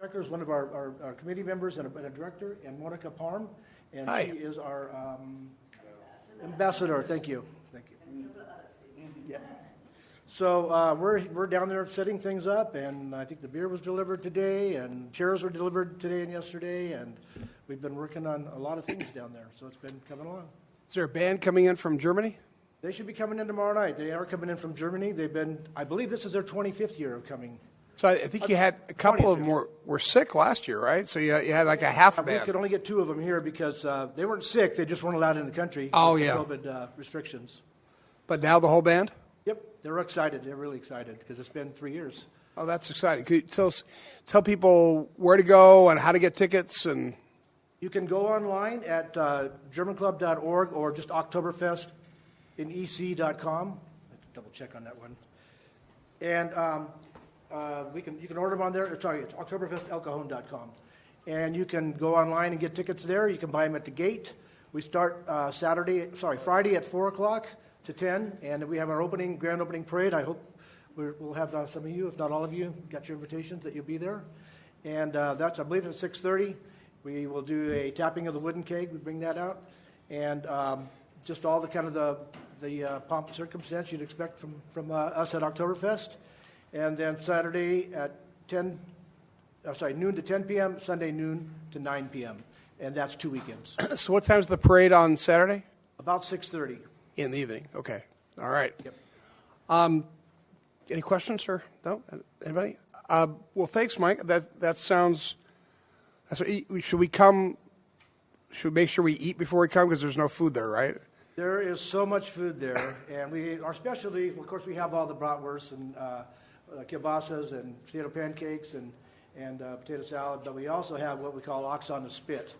Becker is one of our committee members and a director, and Monica Parm, and Hi. she is our ambassador. Thank you. Thank you. Yeah. So we're down there setting things up, and I think the beer was delivered today, and chairs were delivered today and yesterday, and we've been working on a lot of things down there. So it's been coming along. Is there a band coming in from Germany? They should be coming in tomorrow night. They are coming in from Germany. They've been, I believe this is their 25th year of coming. So I think you had a couple of them were sick last year, right? So you had like a half We band. could only get 2 of them here because they weren't sick. They just weren't allowed in the country. Oh, with yeah. COVID restrictions. But now the whole band? Yep, they're excited. They're really excited because it's been 3 years. Oh, that's exciting. Could you tell people where to go and how to get tickets? And You can go online at germanclub.org or just Oktoberfest in ec.com. I have to double check on that one. And you can order them on there. Sorry, it's oktoberfestelcajon.com. And you can go online and get tickets there. You can buy them at the gate. We start Friday at 4 o'clock to 10, and we have our grand opening parade. I hope we'll have some of you, if not all of you, got your invitations that you'll be there. And that's, I believe, at 6:30. We will do a tapping of the wooden keg. We bring that out, and just all the kind of the pomp and circumstance you'd expect from us at Oktoberfest. And then Saturday at noon to 10 p.m., Sunday noon to 9 p.m., and that's 2 weekends. so what time's the parade on Saturday? About 6:30. In the evening. Okay. All right. Yep. Any questions, or no? Anybody? Well, thanks, Mike. That sounds. Should we come? Should we make sure we eat before we come because there's no food there, right? There is so much food there, and our specialty, of course, we have all the bratwursts and kielbasa's and potato pancakes and potato salad, but we also have what we call ox on the spit,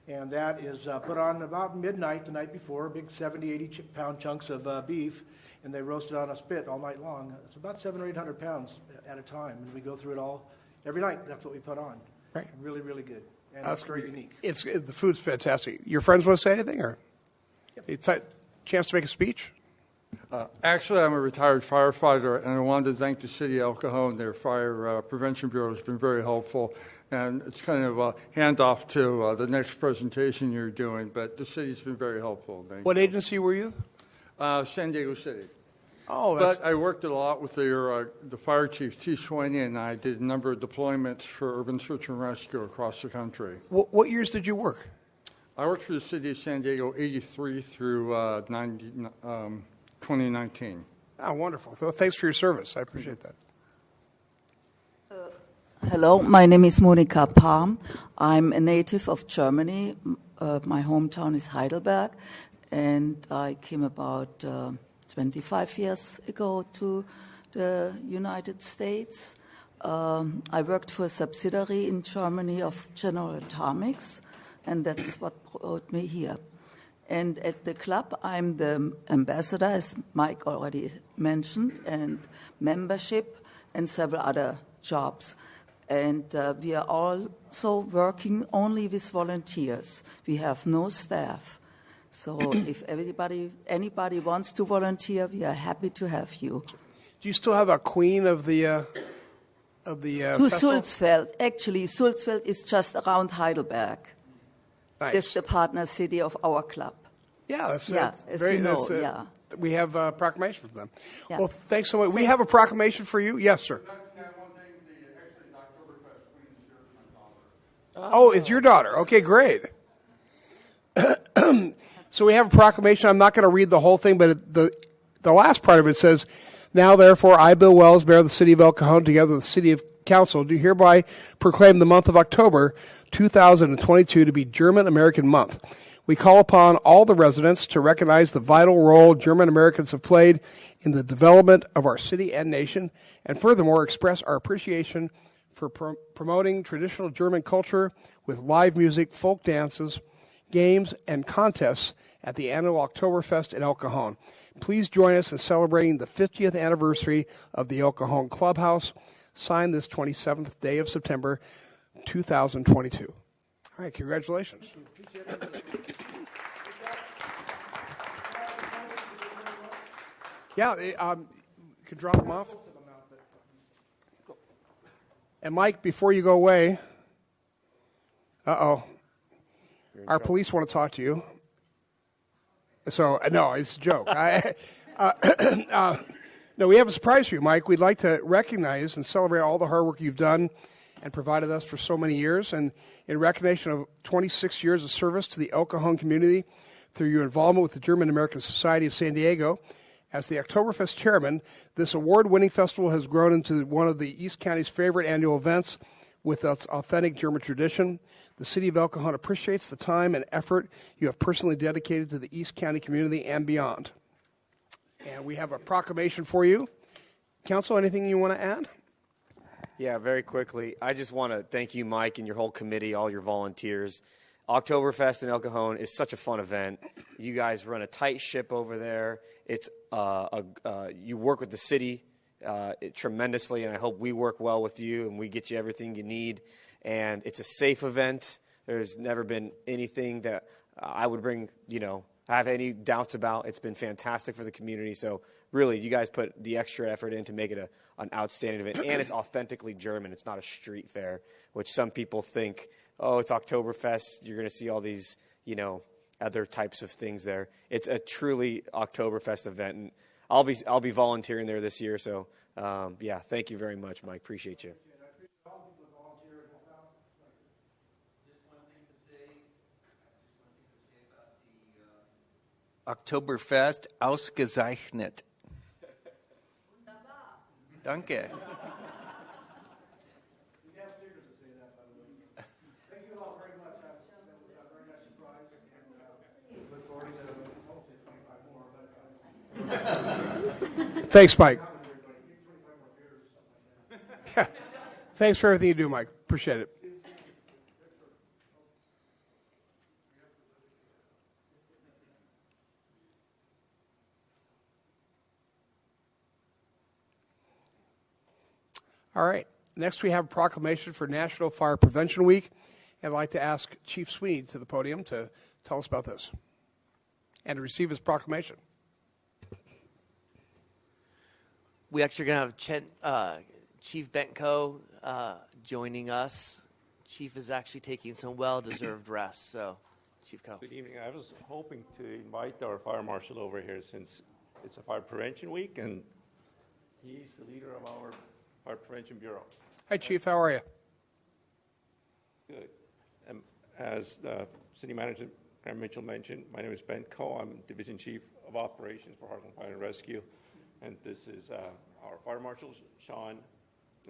and that is put on about midnight the night before, big 70, 80-pound chunks of beef, and they roast it on a spit all night long. It's about 700 or 800 pounds at a time, and we go through it all every night. That's what we put on. Right. Really, really good, and That's it's very unique. The food's fantastic. Your friends want to say anything, or chance to make a speech? Actually, I'm a retired firefighter, and I wanted to thank the city of El Cajon. Their fire prevention bureau has been very helpful, and it's kind of a handoff to the next presentation you're doing. But the city's been very helpful. What agency were you? San Diego City. Oh, but I worked a lot with the fire chief, T. Swaney, and I did a number of deployments for urban search and rescue across the country. What years did you work? I worked for the city of San Diego 83 through 2019. Oh, wonderful. Well, thanks for your service. I appreciate that. Hello, my name is Monika Palm. I'm a native of Germany. My hometown is Heidelberg, and I came about 25 years ago to the United States. I worked for a subsidiary in Germany of General Atomics, and that's what brought me here. And at the club, I'm the ambassador, as Mike already mentioned, and membership and several other jobs. And we are also working only with volunteers. We have no staff. So if anybody wants to volunteer, we are happy to have you. Do you still have a queen of the To festival? Sulzfeld. Actually, Sulzfeld is just around Heidelberg. Nice. It's the partner city of our club. Yeah, that's as very, you know, that's, yeah. We have a proclamation from them. Yeah. Well, thanks so much. We have a proclamation for you. Yes, sir. Oh, it's your daughter. Okay, great. So we have a proclamation. I'm not going to read the whole thing, but the last part of it says, "Now, therefore, I, Bill Wells, mayor of the city of El Cajon, together with the city of council, do hereby proclaim the month of October 2022 to be German American Month. We call upon all the residents to recognize the vital role German Americans have played in the development of our city and nation, and furthermore express our appreciation for promoting traditional German culture with live music, folk dances, games, and contests at the annual Oktoberfest in El Cajon. Please join us in celebrating the 50th anniversary of the El Cajon Clubhouse, signed this 27th day of September 2022. All right, congratulations. Yeah, you can drop them off. And Mike, before you go away, Uh-oh. Our police want to talk to you. So, no, it's a joke. No, we have a surprise for you, Mike. We'd like to recognize and celebrate all the hard work you've done and provided us for so many years. And in recognition of 26 years of service to the El Cajon community through your involvement with the German American Society of San Diego, as the Oktoberfest chairman, this award-winning festival has grown into one of the East County's favorite annual events with its authentic German tradition. The city of El Cajon appreciates the time and effort you have personally dedicated to the East County community and beyond. And we have a proclamation for you. Council, anything you want to add? Yeah, very quickly. I just want to thank you, Mike, and your whole committee, all your volunteers. Oktoberfest in El Cajon is such a fun event. You guys run a tight ship over there. It's you work with the city tremendously, and I hope we work well with you and we get you everything you need. And it's a safe event. There's never been anything that I would bring, have any doubts about. It's been fantastic for the community. So really, you guys put the extra effort in to make it an outstanding event. And it's authentically German. It's not a street fair, which some people think, oh, it's Oktoberfest. You're going to see all these, other types of things there. It's a truly Oktoberfest event. And I'll be volunteering there this year. So, thank you very much, Mike. Appreciate you. Oktoberfest ausgezeichnet. Danke. Thanks, Mike. Yeah. Thanks for everything you do, Mike. Appreciate it. All right. Next, we have a proclamation for National Fire Prevention Week. I'd like to ask Chief Sweeney to the podium to tell us about this and to receive his proclamation. We actually going to have Chief Bentko joining us. Chief is actually taking some well-deserved rest. So, Chief Co. Good evening. I was hoping to invite our fire marshal over here since it's a fire prevention week, and he's the leader of our Fire Prevention Bureau. Hi, Chief. How are you? Good. As City Manager Graham Mitchell mentioned, my name is Ben Coe. I'm Division Chief of Operations for Heartland Fire and Rescue. And this is our Fire Marshal, Sean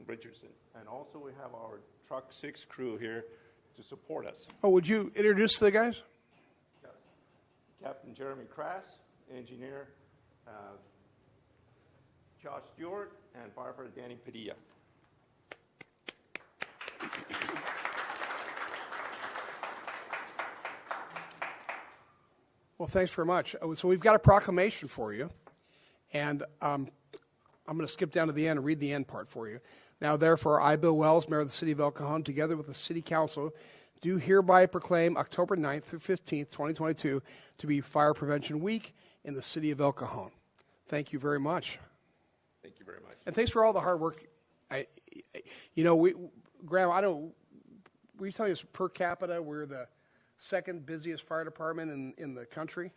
Richardson. And also we have our Truck 6 crew here to support us. Oh, would you introduce the guys? Yes. Captain Jeremy Crass, Engineer Josh Stewart, and Firefighter Danny Padilla. Well, thanks very much. So we've got a proclamation for you, and I'm going to skip down to the end and read the end part for you. Now, therefore, I, Bill Wells, Mayor of the City of El Cajon, together with the City Council, do hereby proclaim October 9th through 15th, 2022, to be Fire Prevention Week in the City of El Cajon. Thank you very much. Thank you very much. And thanks for all the hard work. Graham, were you telling us per capita we're the second busiest fire department in the country?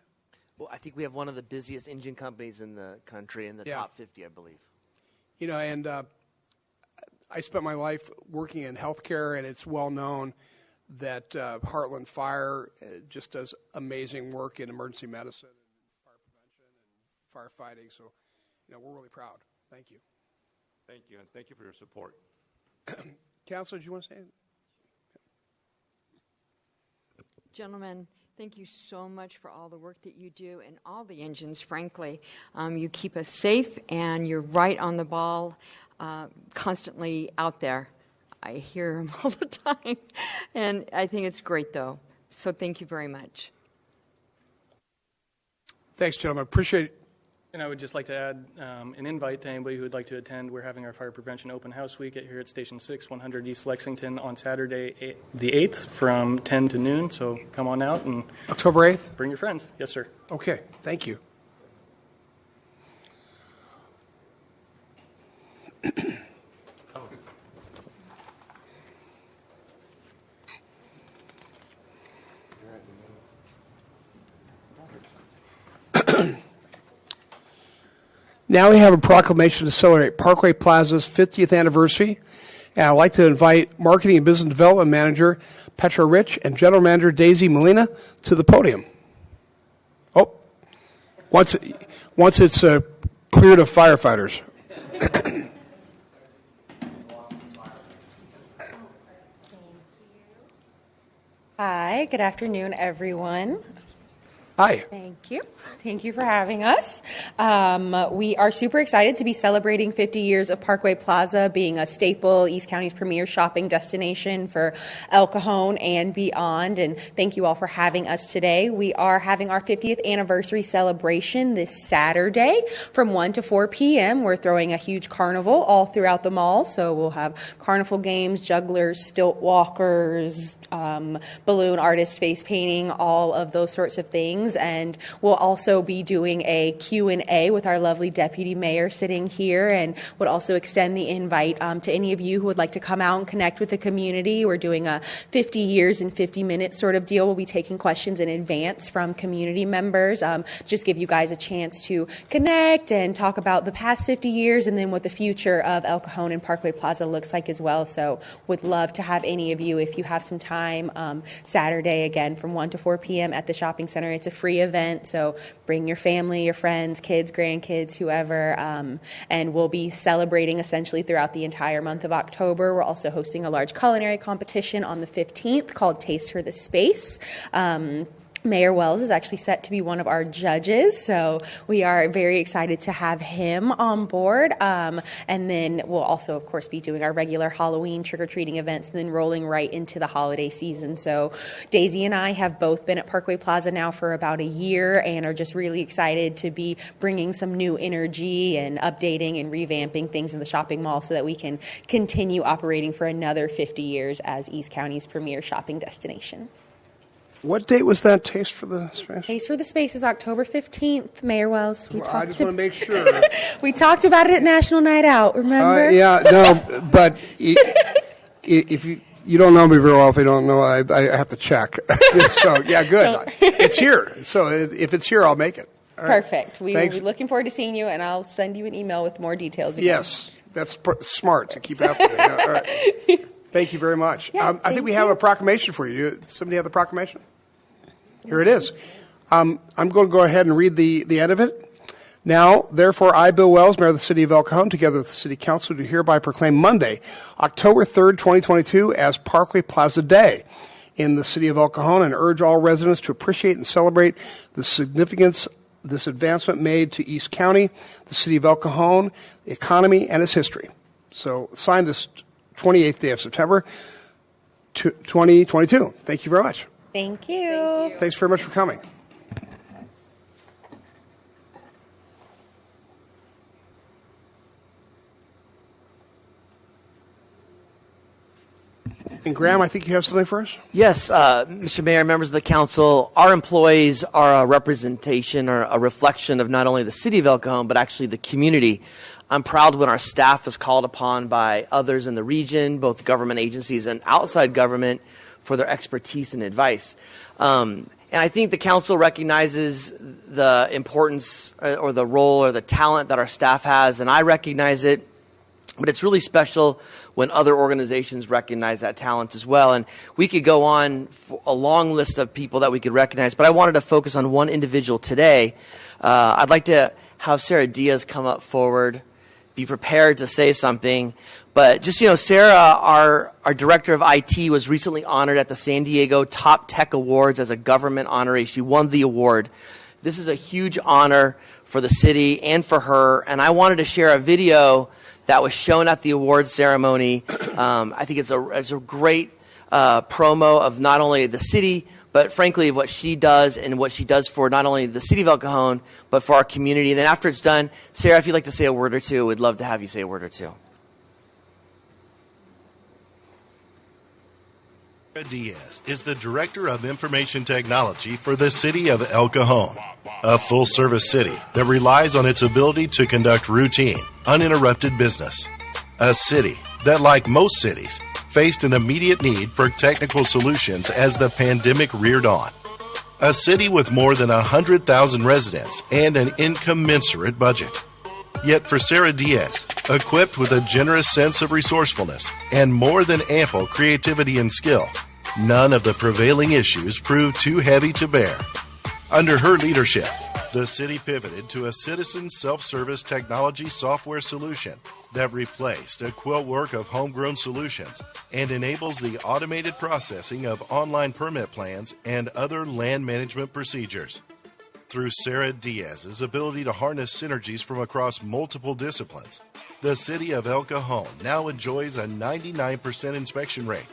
Well, I think we have one of the busiest engine companies in the country, in the top 50, I believe. And I spent my life working in healthcare, and it's well known that Heartland Fire just does amazing work in emergency medicine and fire prevention and firefighting. So, we're really proud. Thank you. Thank you, and thank you for your support. Councilor, do you want to say anything? Gentlemen, thank you so much for all the work that you do and all the engines, frankly. You keep us safe, and you're right on the ball, constantly out there. I hear them all the time, and I think it's great, though. So thank you very much. Thanks, gentlemen. Appreciate it. And I would just like to add an invite to anybody who would like to attend. We're having our Fire Prevention Open House Week here at Station 6, 100 East Lexington on Saturday, the 8th from 10 to noon. So come on out and October 8th? Bring your friends. Yes, sir. Okay. Thank you. Now we have a proclamation to celebrate Parkway Plaza's 50th anniversary. And I'd like to invite Marketing and Business Development Manager Petra Rich and General Manager Daisy Molina to the podium. Oh, once it's cleared of firefighters. Hi, good afternoon, everyone. Hi. Thank you. Thank you for having us. We are super excited to be celebrating 50 years of Parkway Plaza being a staple, East County's premier shopping destination for El Cajon and beyond. And thank you all for having us today. We are having our 50th anniversary celebration this Saturday from 1 to 4 p.m. We're throwing a huge carnival all throughout the mall. So we'll have carnival games, jugglers, stilt walkers, balloon artists, face painting, all of those sorts of things. And we'll also be doing a Q&A with our lovely deputy mayor sitting here, and would also extend the invite to any of you who would like to come out and connect with the community. We're doing a 50 years in 50 minutes sort of deal. We'll be taking questions in advance from community members, just give you guys a chance to connect and talk about the past 50 years and then what the future of El Cajon and Parkway Plaza looks like as well. So would love to have any of you, if you have some time, Saturday again from 1 to 4 p.m. at the shopping center. It's a free event, so bring your family, your friends, kids, grandkids, whoever, and we'll be celebrating essentially throughout the entire month of October. We're also hosting a large culinary competition on the 15th called Taste for the Space. Mayor Wells is actually set to be one of our judges, so we are very excited to have him on board. And then we'll also, of course, be doing our regular Halloween trick-or-treating events and then rolling right into the holiday season. So Daisy and I have both been at Parkway Plaza now for about a year and are just really excited to be bringing some new energy and updating and revamping things in the shopping mall so that we can continue operating for another 50 years as East County's premier shopping destination. What date was that, Taste for the Space? Taste for the Space is October 15th, Mayor Wells. I just want to make sure. We talked about it at National Night Out, remember? Yeah, no, but if you don't know me very well, if you don't know, I have to check. So, yeah, good. It's here. So if it's here, I'll make it. All right. Perfect. We will be looking forward to seeing you, and I'll send you an email with more details again. Yes, that's smart to keep after me. Yeah, all right. Thank you very much. Yeah, I think we have a proclamation for you. Does somebody have the proclamation? Here it is. I'm going to go ahead and read the end of it. Now, therefore, I, Bill Wells, Mayor of the City of El Cajon, together with the City Council, do hereby proclaim Monday, October 3rd, 2022, as Parkway Plaza Day in the City of El Cajon, and urge all residents to appreciate and celebrate the significance this advancement made to East County, the City of El Cajon, the economy, and its history. So, sign this 28th day of September, 2022. Thank you very much. Thank you. Thanks very much for coming. And Graham, I think you have something for us? Yes, Mr. Mayor, members of the council, our employees are a representation or a reflection of not only the city of El Cajon, but actually the community. I'm proud when our staff is called upon by others in the region, both government agencies and outside government, for their expertise and advice. And I think the council recognizes the importance or the role or the talent that our staff has, and I recognize it. But it's really special when other organizations recognize that talent as well. And we could go on for a long list of people that we could recognize, but I wanted to focus on one individual today. I'd like to have Sarah Diaz come up forward, be prepared to say something. But just, Sarah, our director of IT, was recently honored at the San Diego Top Tech Awards as a government honoree. She won the award. This is a huge honor for the city and for her. And I wanted to share a video that was shown at the awards ceremony. I think it's a great promo of not only the city, but frankly of what she does and what she does for not only the city of El Cajon, but for our community. And then after it's done, Sarah, if you'd like to say a word or two, we'd love to have you say a word or two. Diaz is the Director of Information Technology for the City of El Cajon, a full-service city that relies on its ability to conduct routine, uninterrupted business. A city that, like most cities, faced an immediate need for technical solutions as the pandemic reared on. A city with more than 100,000 residents and an incommensurate budget. Yet for Sarah Diaz, equipped with a generous sense of resourcefulness and more than ample creativity and skill, none of the prevailing issues proved too heavy to bear. Under her leadership, the city pivoted to a citizen self-service technology software solution that replaced a quillwork of homegrown solutions and enables the automated processing of online permit plans and other land management procedures. Through Sarah Diaz's ability to harness synergies from across multiple disciplines, the city of El Cajon now enjoys a 99% inspection rate,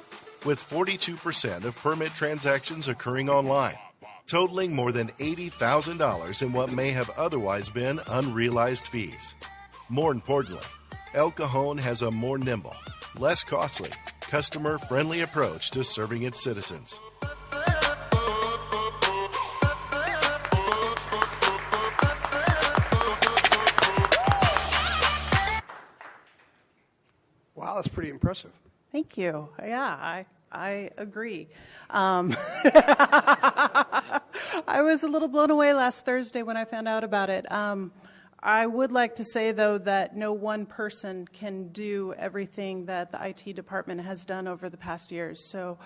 with 42% of permit transactions occurring online, totaling more than $80,000 in what may have otherwise been unrealized fees. More importantly, El Cajon has a more nimble, less costly, customer-friendly approach to serving its citizens. Wow, that's pretty impressive. Thank you. Yeah, I agree. I was a little blown away last Thursday when I found out about it. I would like to say, though, that no one person can do everything that the IT department has done over the past years. So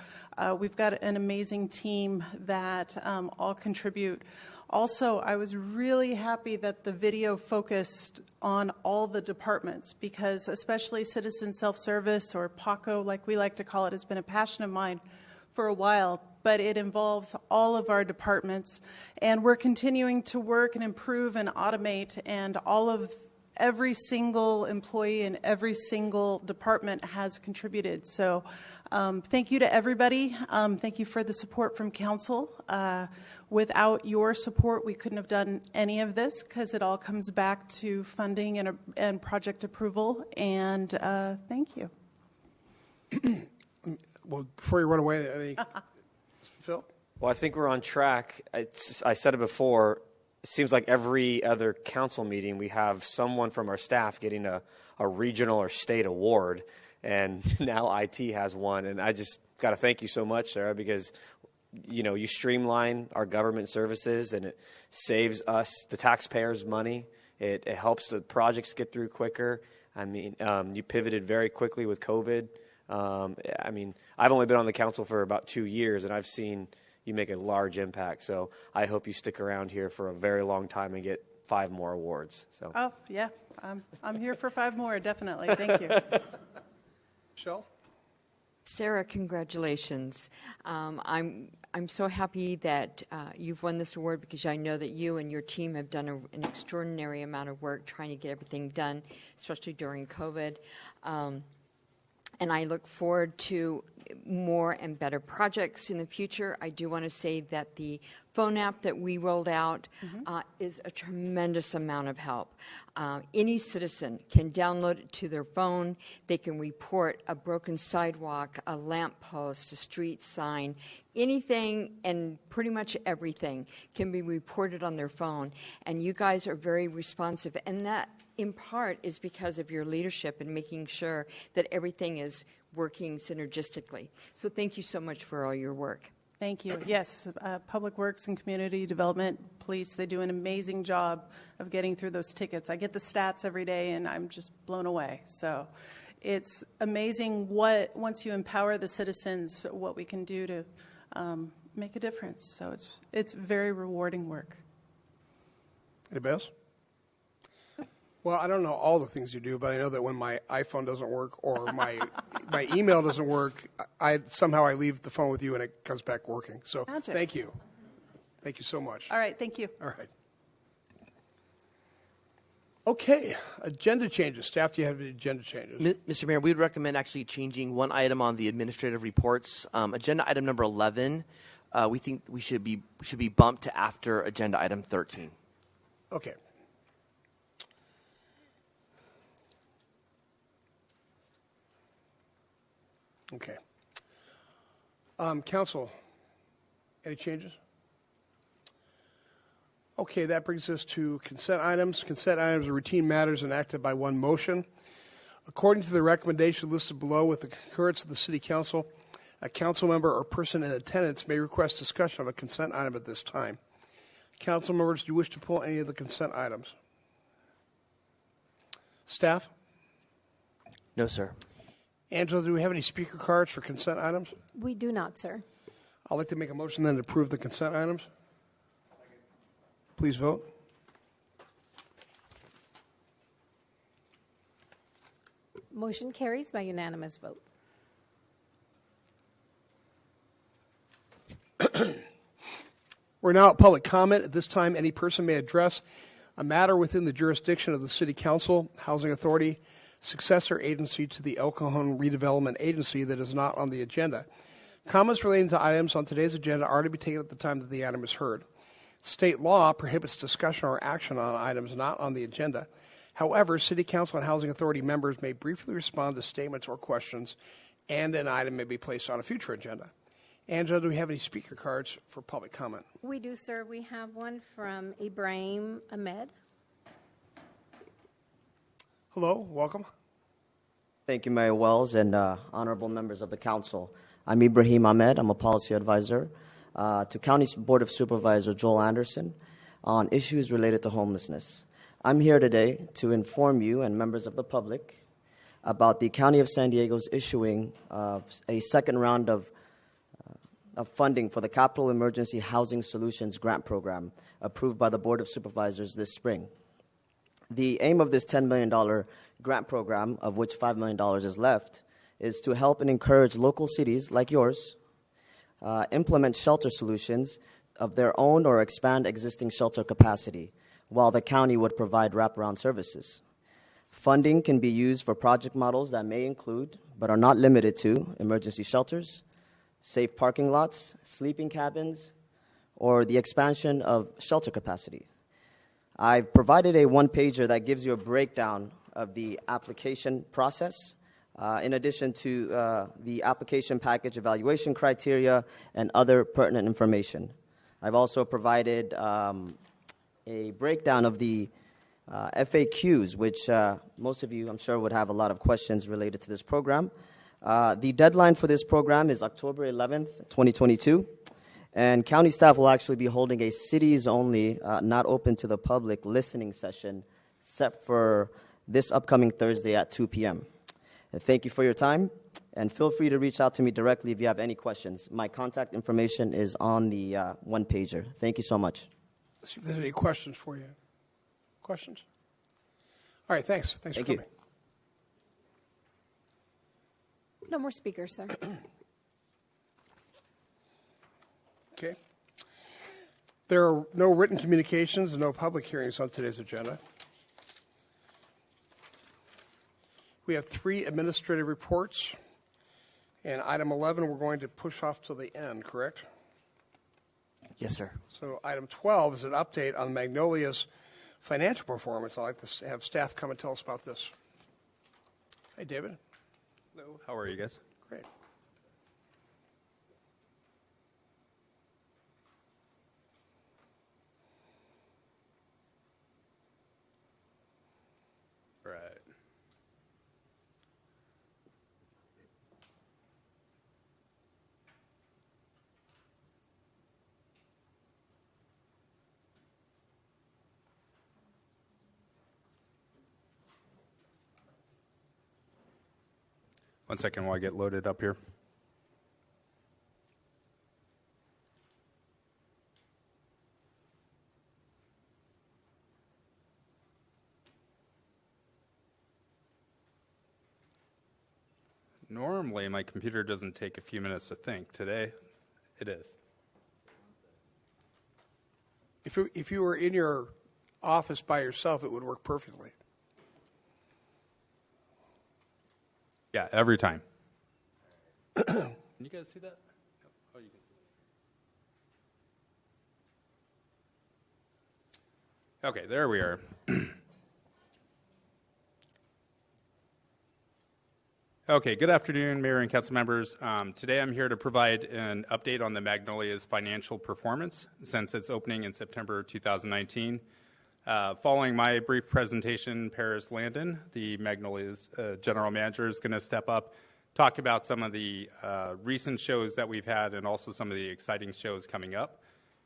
we've got an amazing team that all contribute. Also, I was really happy that the video focused on all the departments, because especially citizen self-service, or PACO, like we like to call it, has been a passion of mine for a while, but it involves all of our departments, and we're continuing to work and improve and automate, and every single employee in every single department has contributed. So thank you to everybody. Thank you for the support from council. Without your support, we couldn't have done any of this, because it all comes back to funding and project approval. And thank you. Well, before you run away, I think, Phil? Well, I think we're on track. I said it before. It seems like every other council meeting we have someone from our staff getting a regional or state award, and now IT has one. And I just got to thank you so much, Sarah, because you streamline our government services, and it saves us, the taxpayers, money. It helps the projects get through quicker. I mean, you pivoted very quickly with COVID. I mean, I've only been on the council for about 2 years, and I've seen you make a large impact. So I hope you stick around here for a very long time and get 5 more awards. So. Oh, yeah. I'm here for 5 more, definitely. Thank you. Michelle? Sarah, congratulations. I'm so happy that you've won this award, because I know that you and your team have done an extraordinary amount of work trying to get everything done, especially during COVID. And I look forward to more and better projects in the future. I do want to say that the phone app that we rolled out is a tremendous amount of help. Any citizen can download it to their phone. They can report a broken sidewalk, a lamppost, a street sign, anything and pretty much everything can be reported on their phone. And you guys are very responsive. And that, in part, is because of your leadership in making sure that everything is working synergistically. So thank you so much for all your work. Thank you. Yes, Public Works and Community Development, Police, they do an amazing job of getting through those tickets. I get the stats every day, and I'm just blown away. So it's amazing once you empower the citizens, what we can do to make a difference. So it's very rewarding work. Anybody else? Well, I don't know all the things you do, but I know that when my iPhone doesn't work or my email doesn't work, I leave the phone with you and it comes back working. So Magic. Thank you. Thank you so much. All right, thank you. All right. Okay, agenda changes. Staff, do you have any agenda changes? Mr. Mayor, we would recommend actually changing one item on the administrative reports. Agenda item number 11, we think we should be bumped to after agenda item 13. Okay. Okay. Council, any changes? Okay, that brings us to consent items. Consent items are routine matters enacted by one motion. According to the recommendation listed below, with the concurrence of the City Council, a council member or person in attendance may request discussion of a consent item at this time. Council members, do you wish to pull any of the consent items? Staff? No, sir. Angela, do we have any speaker cards for consent items? We do not, sir. I'd like to make a motion then to approve the consent items. Please vote. Motion carries by unanimous vote. We're now at public comment. At this time, any person may address a matter within the jurisdiction of the City Council, Housing Authority, successor agency to the El Cajon Redevelopment Agency that is not on the agenda. Comments relating to items on today's agenda are to be taken at the time that the item is heard. State law prohibits discussion or action on items not on the agenda. However, City Council and Housing Authority members may briefly respond to statements or questions, and an item may be placed on a future agenda. Angela, do we have any speaker cards for public comment? We do, sir. We have one from Ibrahim Ahmed. Hello, welcome. Thank you, Mayor Wells, and honorable members of the council. I'm Ibrahim Ahmed. I'm a policy advisor to County Board of Supervisor Joel Anderson on issues related to homelessness. I'm here today to inform you and members of the public about the County of San Diego's issuing a second round of funding for the Capital Emergency Housing Solutions Grant Program approved by the Board of Supervisors this spring. The aim of this $10 million grant program, of which $5 million is left, is to help and encourage local cities like yours implement shelter solutions of their own or expand existing shelter capacity, while the county would provide wraparound services. Funding can be used for project models that may include, but are not limited to, emergency shelters, safe parking lots, sleeping cabins, or the expansion of shelter capacity. I've provided a one-pager that gives you a breakdown of the application process, in addition to the application package evaluation criteria and other pertinent information. I've also provided a breakdown of the FAQs, which most of you, I'm sure, would have a lot of questions related to this program. The deadline for this program is October 11th, 2022, and county staff will actually be holding a cities-only, not open to the public, listening session set for this upcoming Thursday at 2 p.m. And thank you for your time, and feel free to reach out to me directly if you have any questions. My contact information is on the one-pager. Thank you so much. Let's see if there's any questions for you. Questions? All right, thanks. Thanks for coming. No more speakers, sir. Okay. There are no written communications and no public hearings on today's agenda. We have 3 administrative reports, and item 11 we're going to push off to the end, correct? Yes, sir. So item 12 is an update on Magnolia's financial performance. I'd like to have staff come and tell us about this. Hey, David. Hello. How are you guys? Great. Right. One second while I get loaded up here. Normally, my computer doesn't take a few minutes to think. Today, it is. If you were in your office by yourself, it would work perfectly. Yeah, every time. Can you guys see that? Oh, you can see that. Okay, there we are. Okay, good afternoon, Mayor and Council members. Today I'm here to provide an update on the Magnolia's financial performance since its opening in September 2019. Following my brief presentation, Paris Landon, the Magnolia's general manager, is going to step up, talk about some of the recent shows that we've had and also some of the exciting shows coming up,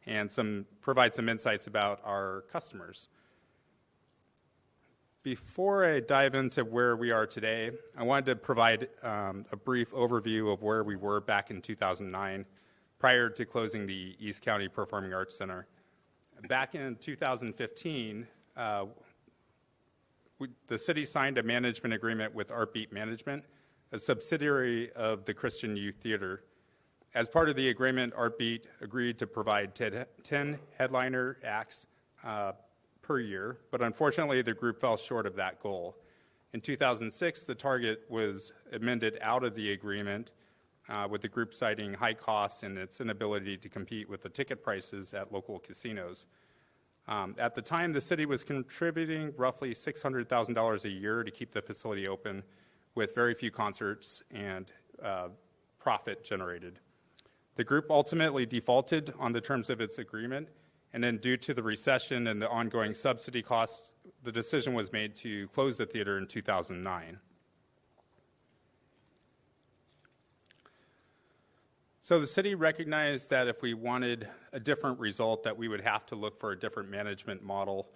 and provide some insights about our customers. Before I dive into where we are today, I wanted to provide a brief overview of where we were back in 2009, prior to closing the East County Performing Arts Center. Back in 2015, the city signed a management agreement with Artbeat Management, a subsidiary of the Christian Youth Theater. As part of the agreement, Artbeat agreed to provide 10 headliner acts per year, but unfortunately the group fell short of that goal. In 2006, the target was amended out of the agreement, with the group citing high costs and its inability to compete with the ticket prices at local casinos. At the time, the city was contributing roughly $600,000 a year to keep the facility open, with very few concerts and profit generated. The group ultimately defaulted on the terms of its agreement, and then due to the recession and the ongoing subsidy costs, the decision was made to close the theater in 2009. So the city recognized that if we wanted a different result, that we would have to look for a different management model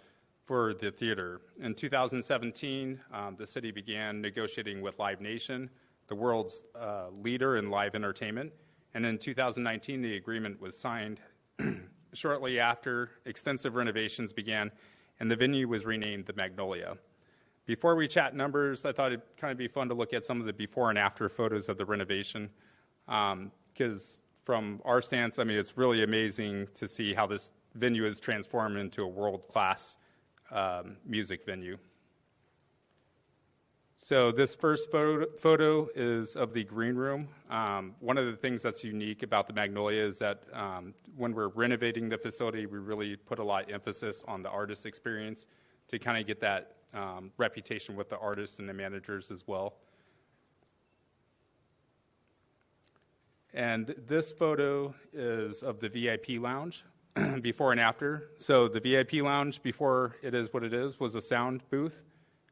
for the theater. In 2017, the city began negotiating with Live Nation, the world's leader in live entertainment, and in 2019, the agreement was signed. Shortly after, extensive renovations began, and the venue was renamed the Magnolia. Before we chat numbers, I thought it'd kind of be fun to look at some of the before and after photos of the renovation, because from our stance, I mean, it's really amazing to see how this venue is transformed into a world-class music venue. So this first photo is of the green room. One of the things that's unique about the Magnolia is that when we're renovating the facility, we really put a lot of emphasis on the artist experience to kind of get that reputation with the artists and the managers as well. And this photo is of the VIP lounge before and after. So the VIP lounge, before it is what it is, was a sound booth.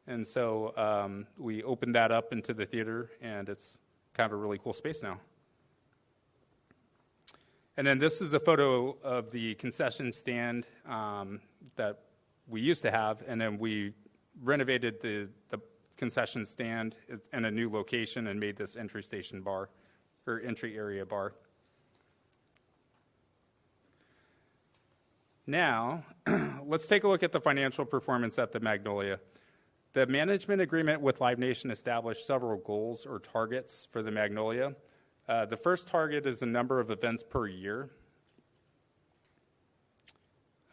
And so we opened that up into the theater, and it's kind of a really cool space now. And then this is a photo of the concession stand that we used to have, and then we renovated the concession stand in a new location and made this entry station bar, or entry area bar. Now, let's take a look at the financial performance at the Magnolia. The management agreement with Live Nation established several goals or targets for the Magnolia. The first target is the number of events per year.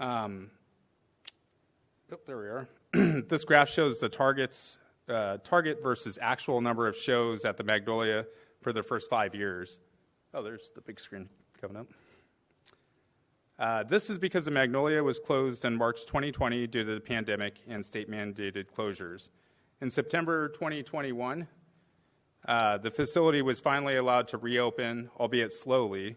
There we are. This graph shows the target versus actual number of shows at the Magnolia for the first 5 years. Oh, there's the big screen coming up. This is because the Magnolia was closed in March 2020 due to the pandemic and state-mandated closures. In September 2021, the facility was finally allowed to reopen, albeit slowly,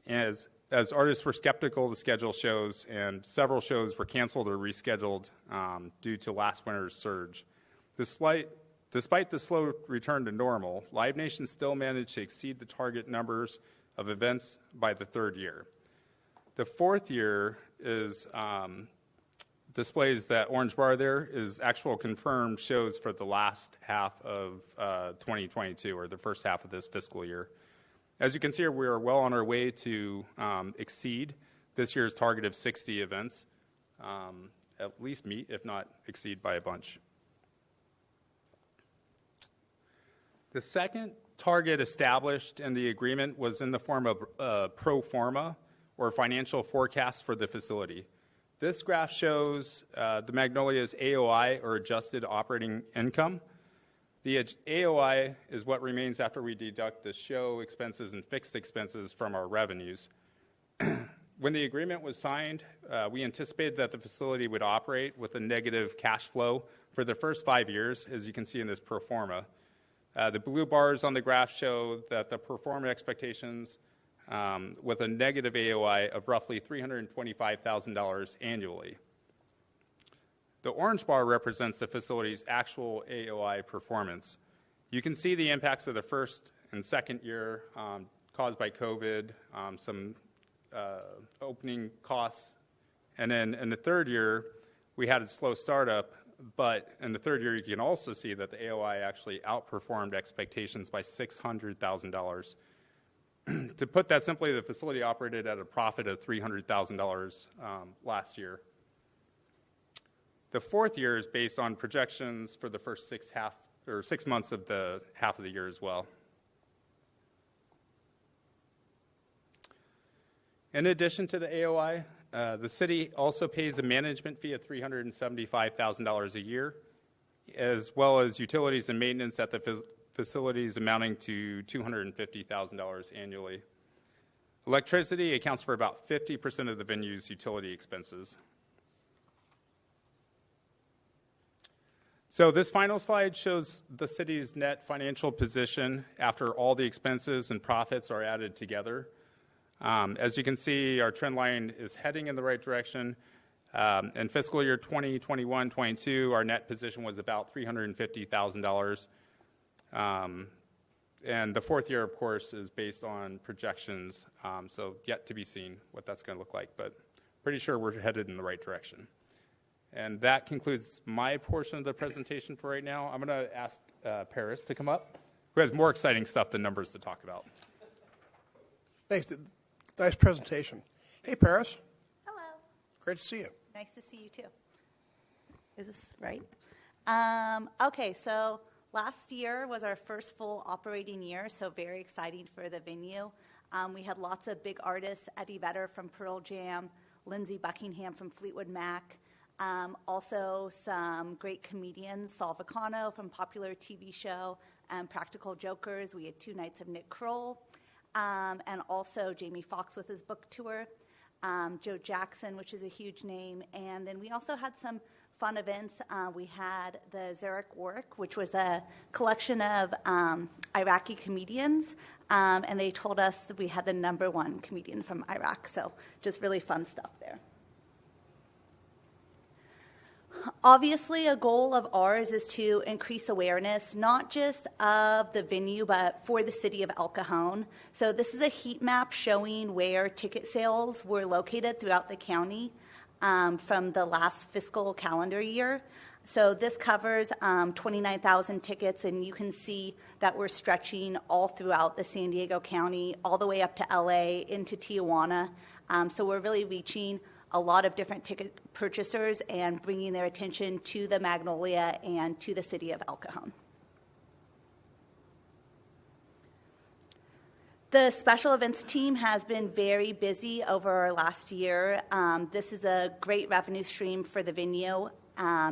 as artists were skeptical to schedule shows, and several shows were canceled or rescheduled due to last winter's surge. Despite the slow return to normal, Live Nation still managed to exceed the target numbers of events by the third year. The fourth year is displays that orange bar there is actual confirmed shows for the last half of 2022, or the first half of this fiscal year. As you can see, we are well on our way to exceed this year's target of 60 events, at least meet, if not exceed by a bunch. The second target established in the agreement was in the form of pro forma, or financial forecast for the facility. This graph shows the Magnolia's AOI, or adjusted operating income. The AOI is what remains after we deduct the show expenses and fixed expenses from our revenues. When the agreement was signed, we anticipated that the facility would operate with a negative cash flow for the first 5 years, as you can see in this pro forma. The blue bars on the graph show that the pro forma expectations with a negative AOI of roughly $325,000 annually. The orange bar represents the facility's actual AOI performance. You can see the impacts of the first and second year caused by COVID, some opening costs, and then in the third year, we had a slow startup But in the third year, you can also see that the AOI actually outperformed expectations by $600,000. To put that simply, the facility operated at a profit of $300,000 last year. The fourth year is based on projections for the first 6 months of the half of the year as well. In addition to the AOI, the city also pays a management fee of $375,000 a year, as well as utilities and maintenance at the facilities amounting to $250,000 annually. Electricity accounts for about 50% of the venue's utility expenses. So this final slide shows the city's net financial position after all the expenses and profits are added together. As you can see, our trend line is heading in the right direction. In fiscal year 2021-22, our net position was about $350,000. And the fourth year, of course, is based on projections, so yet to be seen what that's going to look like, but pretty sure we're headed in the right direction. And that concludes my portion of the presentation for right now. I'm going to ask Paris to come up, who has more exciting stuff than numbers to talk about. Thanks. Nice presentation. Hey, Paris. Hello. Great to see you. Nice to see you, too. Is this right? Okay, so last year was our first full operating year, so very exciting for the venue. We had lots of big artists, Eddie Vedder from Pearl Jam, Lindsey Buckingham from Fleetwood Mac, also some great comedians, Saul Vacano from Popular TV Show, and Practical Jokers. We had 2 nights of Nick Kroll, and also Jamie Foxx with his book tour, Joe Jackson, which is a huge name, and then we also had some fun events. We had the Zarek Work, which was a collection of Iraqi comedians, and they told us that we had the #1 comedian from Iraq, so just really fun stuff there. Obviously, a goal of ours is to increase awareness, not just of the venue, but for the city of El Cajon. So this is a heat map showing where ticket sales were located throughout the county from the last fiscal calendar year. So this covers 29,000 tickets, and you can see that we're stretching all throughout the San Diego County, all the way up to LA, into Tijuana. So we're really reaching a lot of different ticket purchasers and bringing their attention to the Magnolia and to the city of El Cajon. The special events team has been very busy over last year. This is a great revenue stream for the venue,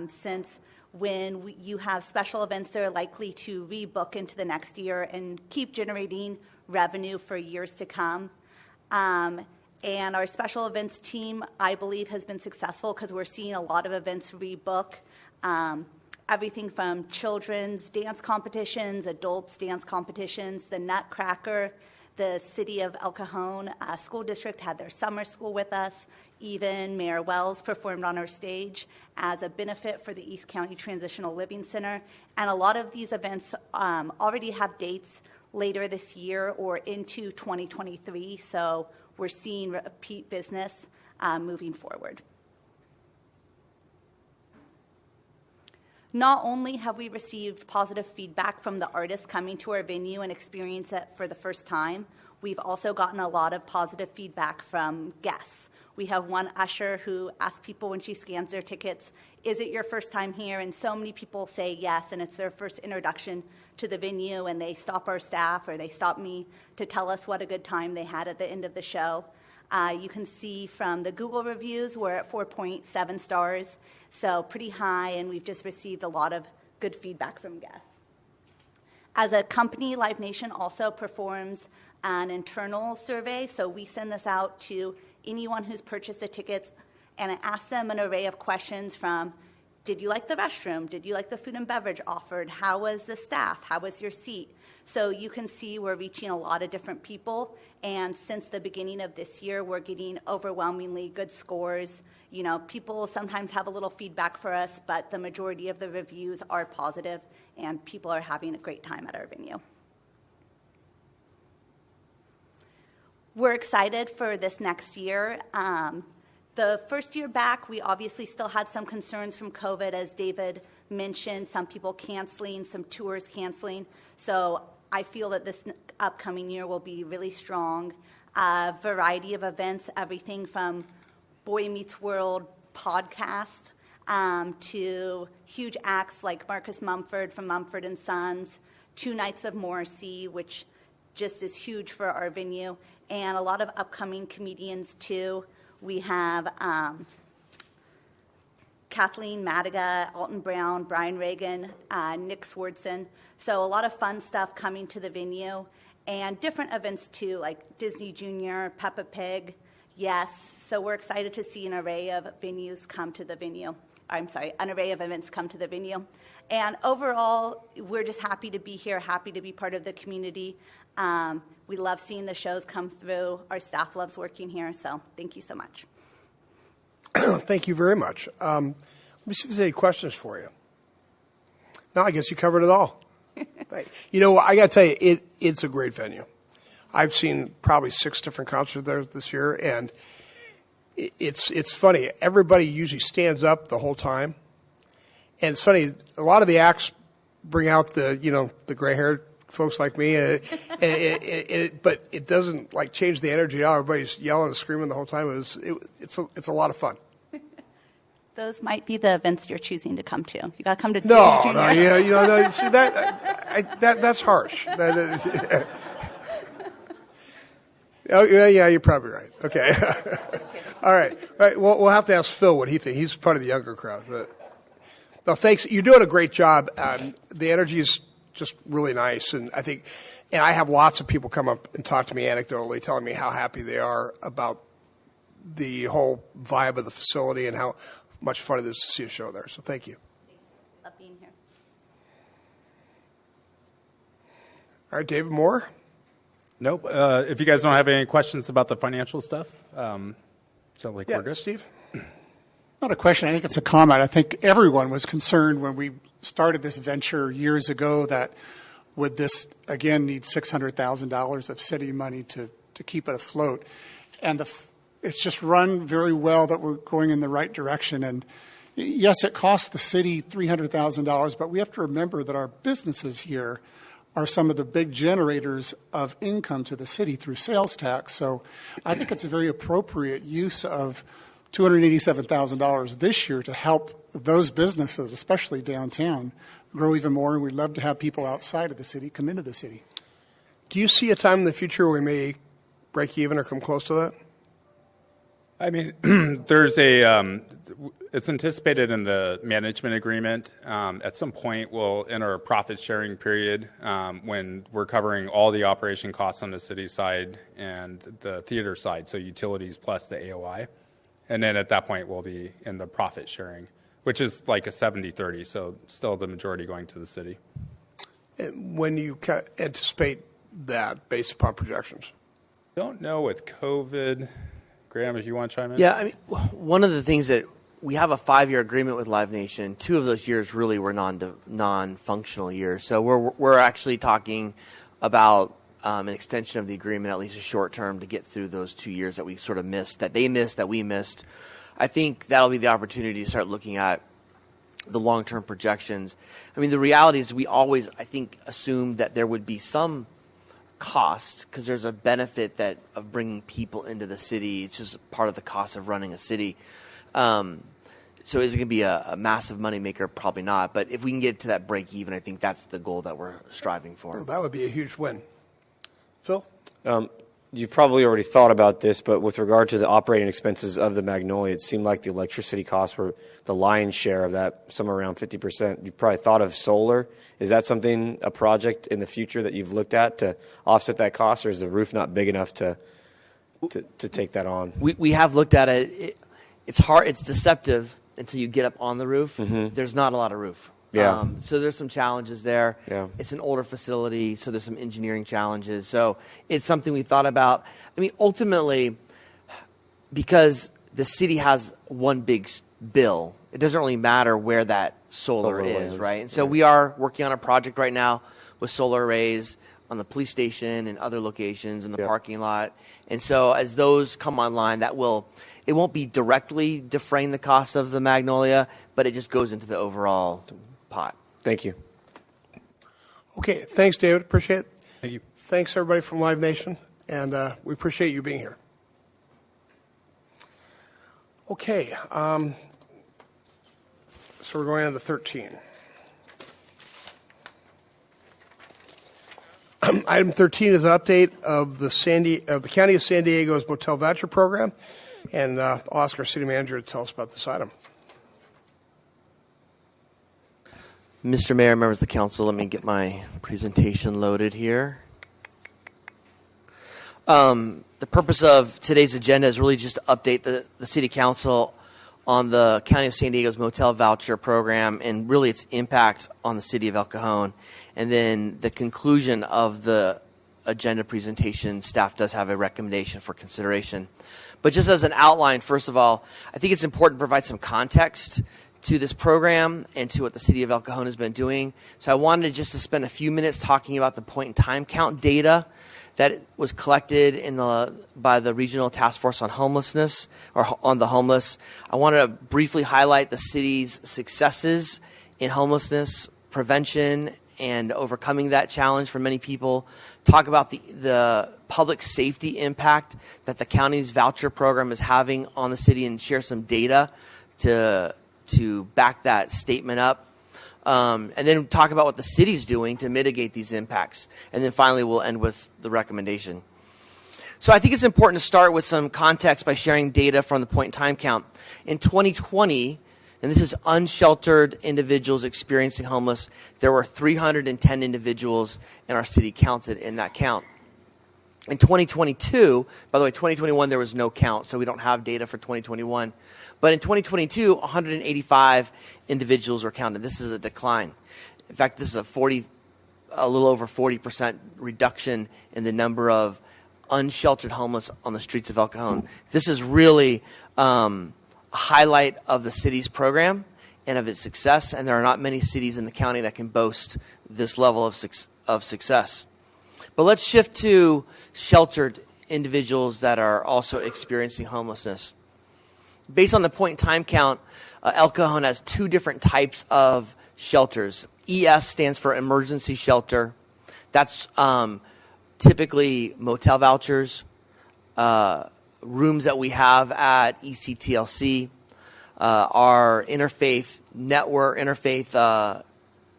since when you have special events, they're likely to rebook into the next year and keep generating revenue for years to come. And our special events team, I believe, has been successful because we're seeing a lot of events rebook. Everything from children's dance competitions, adults dance competitions, the Nutcracker, the city of El Cajon school district had their summer school with us. Even Mayor Wells performed on our stage as a benefit for the East County Transitional Living Center. And a lot of these events already have dates later this year or into 2023. So we're seeing repeat business moving forward. Not only have we received positive feedback from the artists coming to our venue and experience it for the first time, we've also gotten a lot of positive feedback from guests. We have one usher who asks people when she scans their tickets, is it your first time here? And so many people say yes, and it's their first introduction to the venue, and they stop our staff or they stop me to tell us what a good time they had at the end of the show. You can see from the Google reviews, we're at 4.7 stars, so pretty high, and we've just received a lot of good feedback from guests. As a company, Live Nation also performs an internal survey, so we send this out to anyone who's purchased the tickets, and I ask them an array of questions from, did you like the restroom? Did you like the food and beverage offered? How was the staff? How was your seat? So you can see we're reaching a lot of different people, and since the beginning of this year, we're getting overwhelmingly good scores. You know, people sometimes have a little feedback for us, but the majority of the reviews are positive, and people are having a great time at our venue. We're excited for this next year. The first year back, we obviously still had some concerns from COVID, as David mentioned, some people canceling, some tours canceling. So I feel that this upcoming year will be really strong. A variety of events, everything from Boy Meets World podcast to huge acts like Marcus Mumford from Mumford & Sons, 2 nights of Morrissey, which just is huge for our venue, and a lot of upcoming comedians too. We have Kathleen Madiga, Alton Brown, Brian Reagan, Nick Swardson. So a lot of fun stuff coming to the venue, and different events too, like Disney Junior, Peppa Pig, Yes. So we're excited to see an array of venues come to the venue. An array of events come to the venue. And overall, we're just happy to be here, happy to be part of the community. We love seeing the shows come through. Our staff loves working here, so thank you so much. Thank you very much. Let me see if there's any questions for you. No, I guess you covered it all. You know, I got to tell you, it's a great venue. I've seen probably 6 different concerts there this year, and it's funny. Everybody usually stands up the whole time. And it's funny, a lot of the acts bring out the gray-haired folks like me, but it doesn't like change the energy at all. Everybody's yelling and screaming the whole time. It's a lot of fun. Those might be the events you're choosing to come to. You got to come to No, Junior. no, see that's harsh. Oh, yeah, you're probably right. Okay, all right. Well, we'll have to ask Phil what he thinks. He's part of the younger crowd, but. No, thanks. You're doing a great job. The energy is just really nice, and I have lots of people come up and talk to me anecdotally, telling me how happy they are about the whole vibe of the facility and how much fun it is to see a show there. So thank you. Love being here. All right, David Moore. Nope. If you guys don't have any questions about the financial stuff, sounds like we're good. Steve. Not a question. I think it's a comment. I think everyone was concerned when we started this venture years ago that would this, again, need $600,000 of city money to keep it afloat. And it's just run very well that we're going in the right direction. And yes, it costs the city $300,000, but we have to remember that our businesses here are some of the big generators of income to the city through sales tax. So I think it's a very appropriate use of $287,000 this year to help those businesses, especially downtown, grow even more. And we'd love to have people outside of the city come into the city. Do you see a time in the future where we may break even or come close to that? I mean, it's anticipated in the management agreement. At some point, we'll enter a profit sharing period when we're covering all the operation costs on the city side and the theater side, so utilities plus the AOI. And then at that point, we'll be in the profit sharing, which is like a 70-30, so still the majority going to the city. When you anticipate that based upon projections? Don't know with COVID. Graham, if you want to chime in? Yeah, I mean, one of the things that we have a 5-year agreement with Live Nation. 2 of those years really were non-functional years. So we're actually talking about an extension of the agreement, at least a short term, to get through those 2 years that we sort of missed, that they missed, that we missed. I think that'll be the opportunity to start looking at the long-term projections. I mean, the reality is we always, I think, assumed that there would be some cost because there's a benefit of bringing people into the city. It's just part of the cost of running a city. So is it going to be a massive moneymaker? Probably not. But if we can get to that break even, I think that's the goal that we're striving for. Well, that would be a huge win. Phil? You've probably already thought about this, but with regard to the operating expenses of the Magnolia, it seemed like the electricity costs were the lion's share of that, somewhere around 50%. You've probably thought of solar. Is that a project in the future that you've looked at to offset that cost, or is the roof not big enough to take that on? We have looked at it. It's hard. It's deceptive until you get up on the roof. Mm-hmm. There's not a lot of roof. Yeah. So there's some challenges there. Yeah. It's an older facility, so there's some engineering challenges. So it's something we thought about. I mean, ultimately, because the city has one big bill, it doesn't really matter where that solar is, right? And so we are working on a project right now with solar arrays. on the police station and other locations in the parking lot. And so as those come online, it won't be directly defraying the cost of the Magnolia, but it just goes into the overall pot. Thank you. Okay, thanks, David. Appreciate it. Thank you. Thanks, everybody from Live Nation, and we appreciate you being here. Okay, so we're going on to 13. Item 13 is an update of the County of San Diego's motel voucher program, and I'll ask our city manager to tell us about this item. Mr. Mayor, members of the council, let me get my presentation loaded here. The purpose of today's agenda is really just to update the city council on the County of San Diego's motel voucher program and really its impact on the city of El Cajon. And then the conclusion of the agenda presentation, staff does have a recommendation for consideration. But just as an outline, first of all, I think it's important to provide some context to this program and to what the city of El Cajon has been doing. So I wanted just to spend a few minutes talking about the point-in-time count data that was collected by the Regional Task Force on Homelessness, or on the homeless. I wanted to briefly highlight the city's successes in homelessness prevention and overcoming that challenge for many people, talk about the public safety impact that the county's voucher program is having on the city, and share some data to back that statement up. And then talk about what the city's doing to mitigate these impacts. And then finally, we'll end with the recommendation. So I think it's important to start with some context by sharing data from the point-in-time count. In 2020, and this is unsheltered individuals experiencing homeless, there were 310 individuals in our city counted in that count. In 2022, by the way, 2021 there was no count, so we don't have data for 2021. But in 2022, 185 individuals were counted. This is a decline. In fact, this is a little over 40% reduction in the number of unsheltered homeless on the streets of El Cajon. This is really a highlight of the city's program and of its success, and there are not many cities in the county that can boast this level of success. But let's shift to sheltered individuals that are also experiencing homelessness. Based on the point-in-time count, El Cajon has two different types of shelters. ES stands for emergency shelter. That's typically motel vouchers, rooms that we have at ECTLC, our interfaith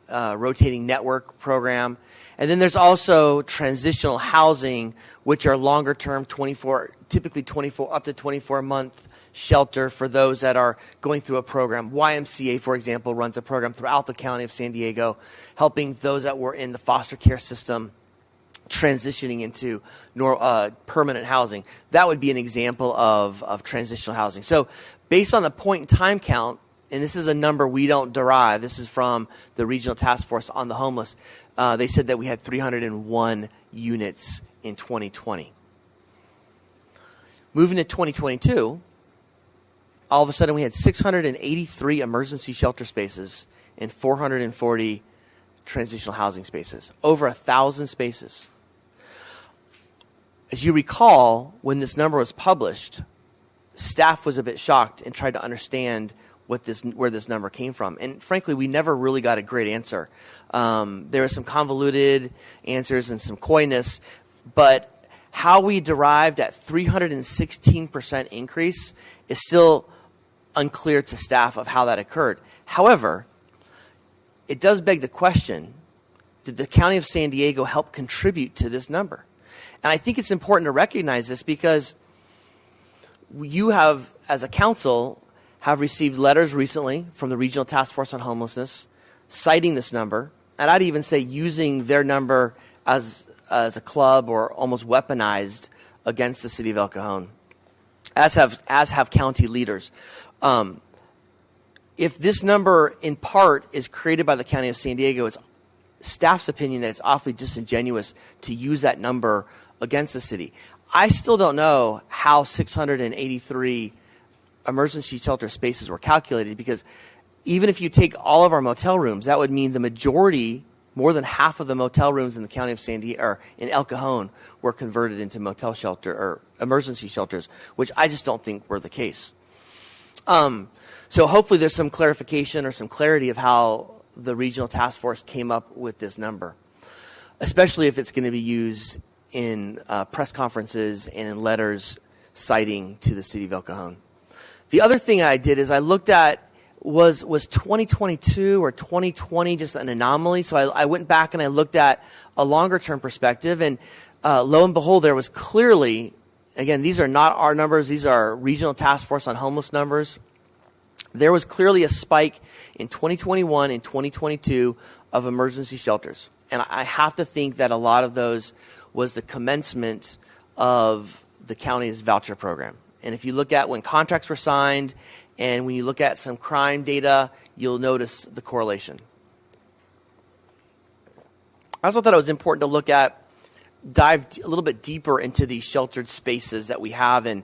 rotating network program. And then there's also transitional housing, which are longer term, typically 24 up to 24-month shelter for those that are going through a program. YMCA, for example, runs a program throughout the county of San Diego, helping those that were in the foster care system transitioning into permanent housing. That would be an example of transitional housing. So based on the point-in-time count, and this is a number we don't derive, this is from the Regional Task Force on the Homeless, they said that we had 301 units in 2020. Moving to 2022, all of a sudden we had 683 emergency shelter spaces and 440 transitional housing spaces, over 1,000 spaces. As you recall, when this number was published, staff was a bit shocked and tried to understand where this number came from. And frankly, we never really got a great answer. There were some convoluted answers and some coyness, but how we derived at 316% increase is still unclear to staff of how that occurred. However, it does beg the question, did the County of San Diego help contribute to this number? And I think it's important to recognize this because you have, as a council, have received letters recently from the Regional Task Force on Homelessness citing this number, and I'd even say using their number as a club or almost weaponized against the city of El Cajon, as have county leaders. If this number, in part, is created by the County of San Diego, it's staff's opinion that it's awfully disingenuous to use that number against the city. I still don't know how 683 emergency shelter spaces were calculated, because even if you take all of our motel rooms, that would mean the majority More than half of the motel rooms in the county of San Diego, or in El Cajon, were converted into motel shelter or emergency shelters, which I just don't think were the case. So hopefully there's some clarification or some clarity of how the regional task force came up with this number, especially if it's going to be used in press conferences and in letters citing to the city of El Cajon. The other thing I did is I looked at was 2022 or 2020 just an anomaly? So I went back and I looked at a longer-term perspective, and lo and behold, there was clearly, again, these are not our numbers, these are Regional Task Force on Homeless numbers. There was clearly a spike in 2021 and 2022 of emergency shelters. And I have to think that a lot of those was the commencement of the county's voucher program. And if you look at when contracts were signed and when you look at some crime data, you'll notice the correlation. I also thought it was important to look at, dive a little bit deeper into these sheltered spaces that we have and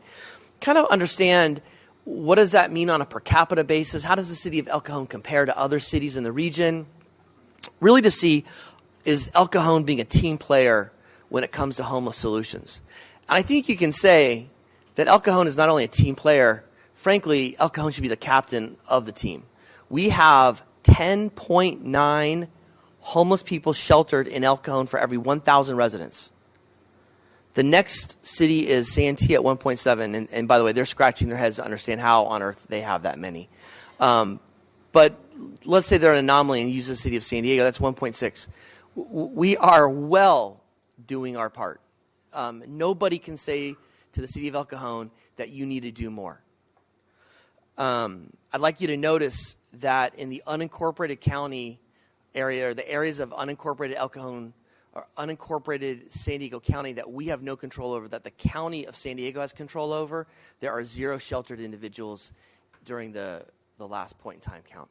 kind of understand what does that mean on a per capita basis? How does the city of El Cajon compare to other cities in the region? Really to see, is El Cajon being a team player when it comes to homeless solutions? And I think you can say that El Cajon is not only a team player, frankly, El Cajon should be the captain of the team. We have 10.9 homeless people sheltered in El Cajon for every 1,000 residents. The next city is Santee at 1.7. And by the way, they're scratching their heads to understand how on earth they have that many. But let's say they're an anomaly and use the city of San Diego. That's 1.6. We are well doing our part. Nobody can say to the city of El Cajon that you need to do more. I'd like you to notice that in the unincorporated county area, or the areas of unincorporated El Cajon or unincorporated San Diego County that we have no control over, that the county of San Diego has control over, there are 0 sheltered individuals during the last point in time count.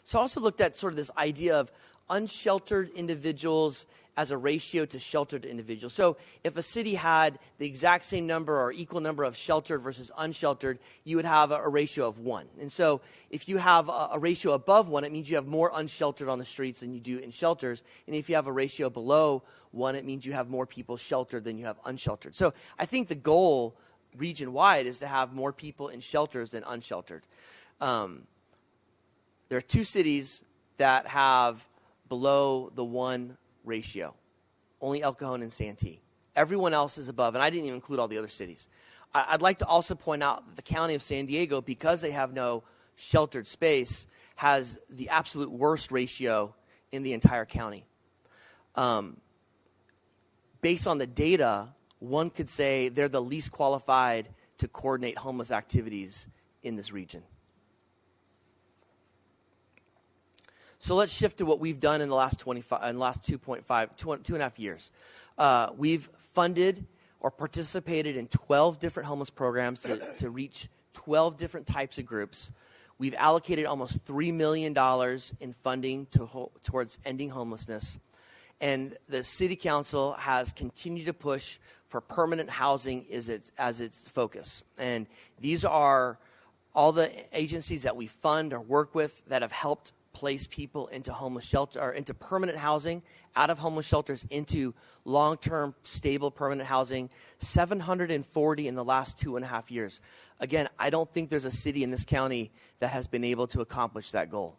So I also looked at sort of this idea of unsheltered individuals as a ratio to sheltered individuals. So if a city had the exact same number or equal number of sheltered versus unsheltered, you would have a ratio of 1. And so if you have a ratio above 1, it means you have more unsheltered on the streets than you do in shelters. And if you have a ratio below 1, it means you have more people sheltered than you have unsheltered. So I think the goal region-wide is to have more people in shelters than unsheltered. There are 2 cities that have below the 1 ratio. Only El Cajon and Santee. Everyone else is above, and I didn't even include all the other cities. I'd like to also point out that the county of San Diego, because they have no sheltered space, has the absolute worst ratio in the entire county. Based on the data, one could say they're the least qualified to coordinate homeless activities in this region. So let's shift to what we've done in the last 2.5 years. We've funded or participated in 12 different homeless programs to reach 12 different types of groups. We've allocated almost $3 million in funding towards ending homelessness. And the city council has continued to push for permanent housing as its focus. And these are all the agencies that we fund or work with that have helped place people into homeless shelter or into permanent housing, out of homeless shelters into long-term stable permanent housing, 740 in the last 2.5 years. Again, I don't think there's a city in this county that has been able to accomplish that goal.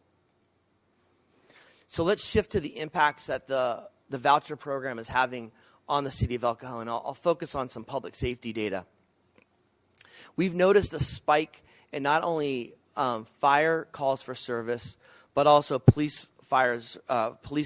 So let's shift to the impacts that the voucher program is having on the city of El Cajon. I'll focus on some public safety data. We've noticed a spike in not only fire calls for service, but also police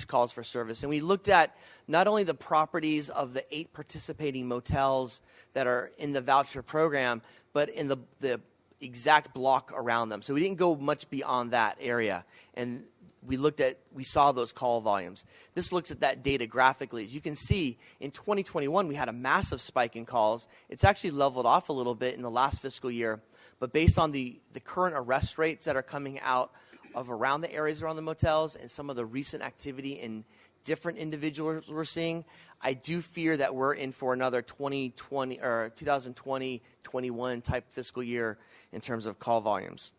calls for service. And we looked at not only the properties of the 8 participating motels that are in the voucher program, but in the exact block around them. So we didn't go much beyond that area. And we saw those call volumes. This looks at that data graphically. As you can see, in 2021, we had a massive spike in calls. It's actually leveled off a little bit in the last fiscal year. But based on the current arrest rates that are coming out of around the areas around the motels and some of the recent activity in different individuals we're seeing, I do fear that we're in for another 2020 or 2020-21 type fiscal year in terms of call volumes.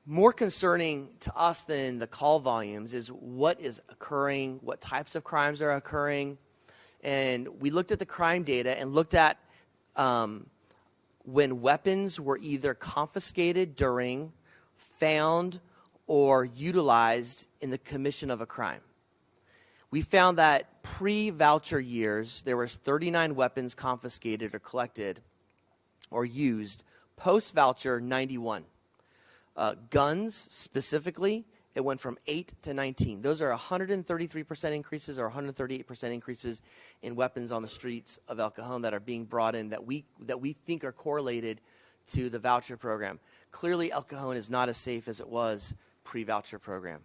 More concerning to us than the call volumes is what is occurring, what types of crimes are occurring. And we looked at the crime data and looked at when weapons were either confiscated during, found, or utilized in the commission of a crime. We found that pre-voucher years, there was 39 weapons confiscated or collected or used. Post-voucher, 91. Guns, specifically, it went from 8 to 19. Those are 133% increases or 138% increases in weapons on the streets of El Cajon that are being brought in that we think are correlated to the voucher program. Clearly, El Cajon is not as safe as it was pre-voucher program.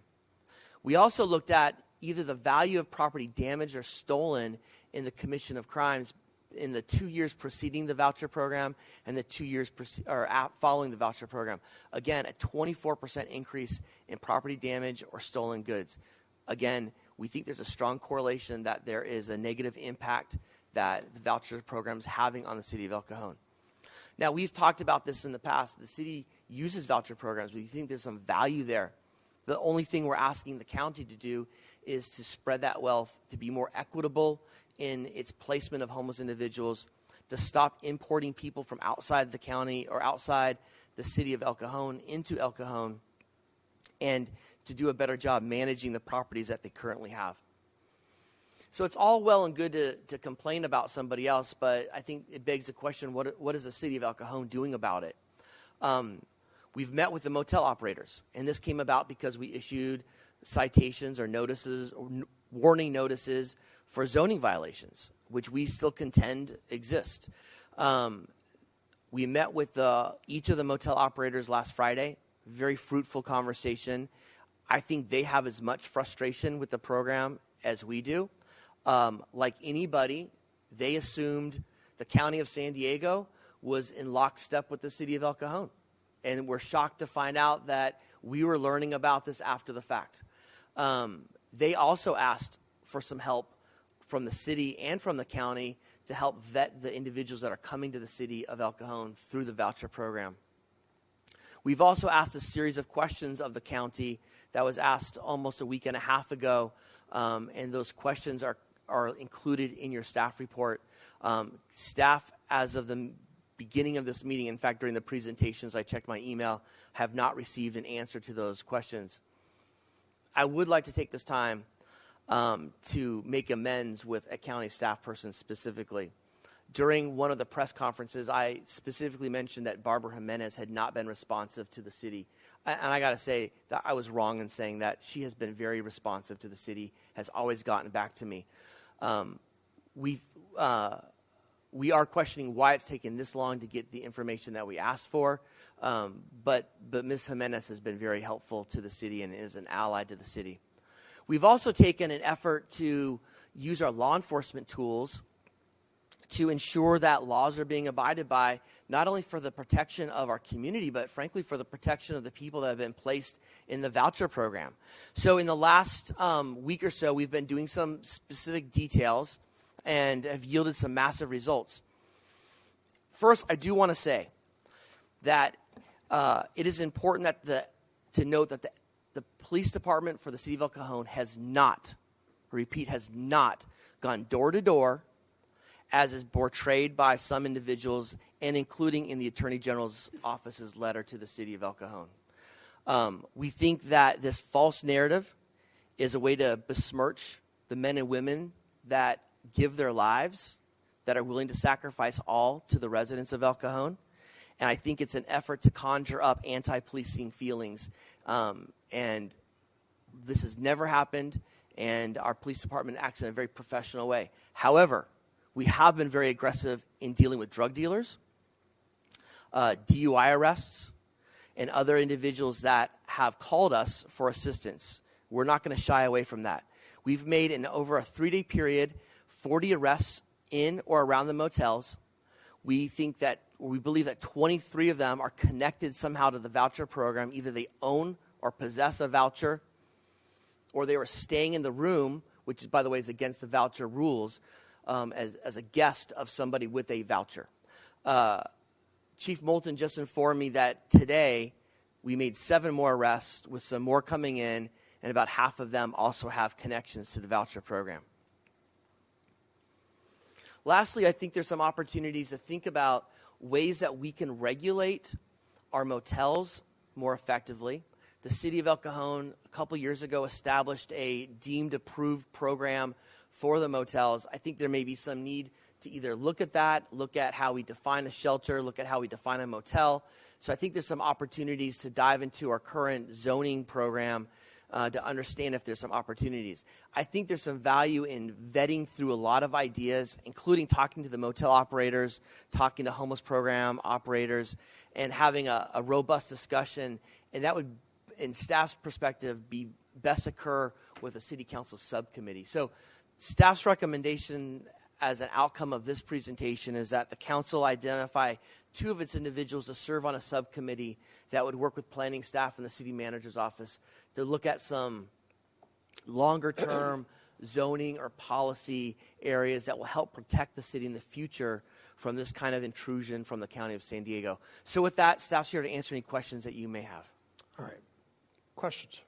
We also looked at either the value of property damaged or stolen in the commission of crimes in the 2 years preceding the voucher program and the 2 years following the voucher program. Again, a 24% increase in property damage or stolen goods. Again, we think there's a strong correlation that there is a negative impact that the voucher program is having on the city of El Cajon. Now, we've talked about this in the past. The city uses voucher programs. We think there's some value there. The only thing we're asking the county to do is to spread that wealth, to be more equitable in its placement of homeless individuals, to stop importing people from outside the county or outside the city of El Cajon into El Cajon, and to do a better job managing the properties that they currently have. So it's all well and good to complain about somebody else, but I think it begs the question, what is the city of El Cajon doing about it? We've met with the motel operators, and this came about because we issued citations or notices, or warning notices for zoning violations, which we still contend exist. We met with each of the motel operators last Friday. Very fruitful conversation. I think they have as much frustration with the program as we do. Like anybody, they assumed the county of San Diego was in lockstep with the city of El Cajon. And we're shocked to find out that we were learning about this after the fact. They also asked for some help from the city and from the county to help vet the individuals that are coming to the city of El Cajon through the voucher program. We've also asked a series of questions of the county that was asked almost a week and a half ago, and those questions are included in your staff report. Staff, as of the beginning of this meeting, in fact, during the presentations, I checked my email, have not received an answer to those questions. I would like to take this time to make amends with a county staff person specifically. During one of the press conferences, I specifically mentioned that Barbara Jimenez had not been responsive to the city. And I got to say that I was wrong in saying that. She has been very responsive to the city, has always gotten back to me. We are questioning why it's taken this long to get the information that we asked for. But Ms. Jimenez has been very helpful to the city and is an ally to the city. We've also taken an effort to use our law enforcement tools to ensure that laws are being abided by, not only for the protection of our community, but frankly for the protection of the people that have been placed in the voucher program. So in the last week or so, we've been doing some specific details and have yielded some massive results. First, I do want to say that it is important to note that the police department for the city of El Cajon has not gone door to door, as is portrayed by some individuals, and including in the Attorney General's office's letter to the city of El Cajon. We think that this false narrative is a way to besmirch the men and women that give their lives, that are willing to sacrifice all to the residents of El Cajon. And I think it's an effort to conjure up anti-policing feelings. And this has never happened, and our police department acts in a very professional way. However, we have been very aggressive in dealing with drug dealers, DUI arrests, and other individuals that have called us for assistance. We're not going to shy away from that. We've made, in over a 3-day period, 40 arrests in or around the motels. We believe that 23 of them are connected somehow to the voucher program. Either they own or possess a voucher, or they were staying in the room, which, by the way, is against the voucher rules, as a guest of somebody with a voucher. Chief Moulton just informed me that today We made 7 more arrests with some more coming in, and about half of them also have connections to the voucher program. Lastly, I think there's some opportunities to think about ways that we can regulate our motels more effectively. The city of El Cajon, a couple years ago, established a deemed approved program for the motels. I think there may be some need to either look at that, look at how we define a shelter, look at how we define a motel. So I think there's some opportunities to dive into our current zoning program to understand if there's some opportunities. I think there's some value in vetting through a lot of ideas, including talking to the motel operators, talking to homeless program operators, and having a robust discussion. And that would, in staff's perspective, be best occur with a city council subcommittee. So staff's recommendation as an outcome of this presentation is that the council identify 2 of its individuals to serve on a subcommittee that would work with planning staff and the city manager's office to look at some longer-term zoning or policy areas that will help protect the city in the future from this kind of intrusion from the county of San Diego. So with that, staff's here to answer any questions that you may have. All right. Questions?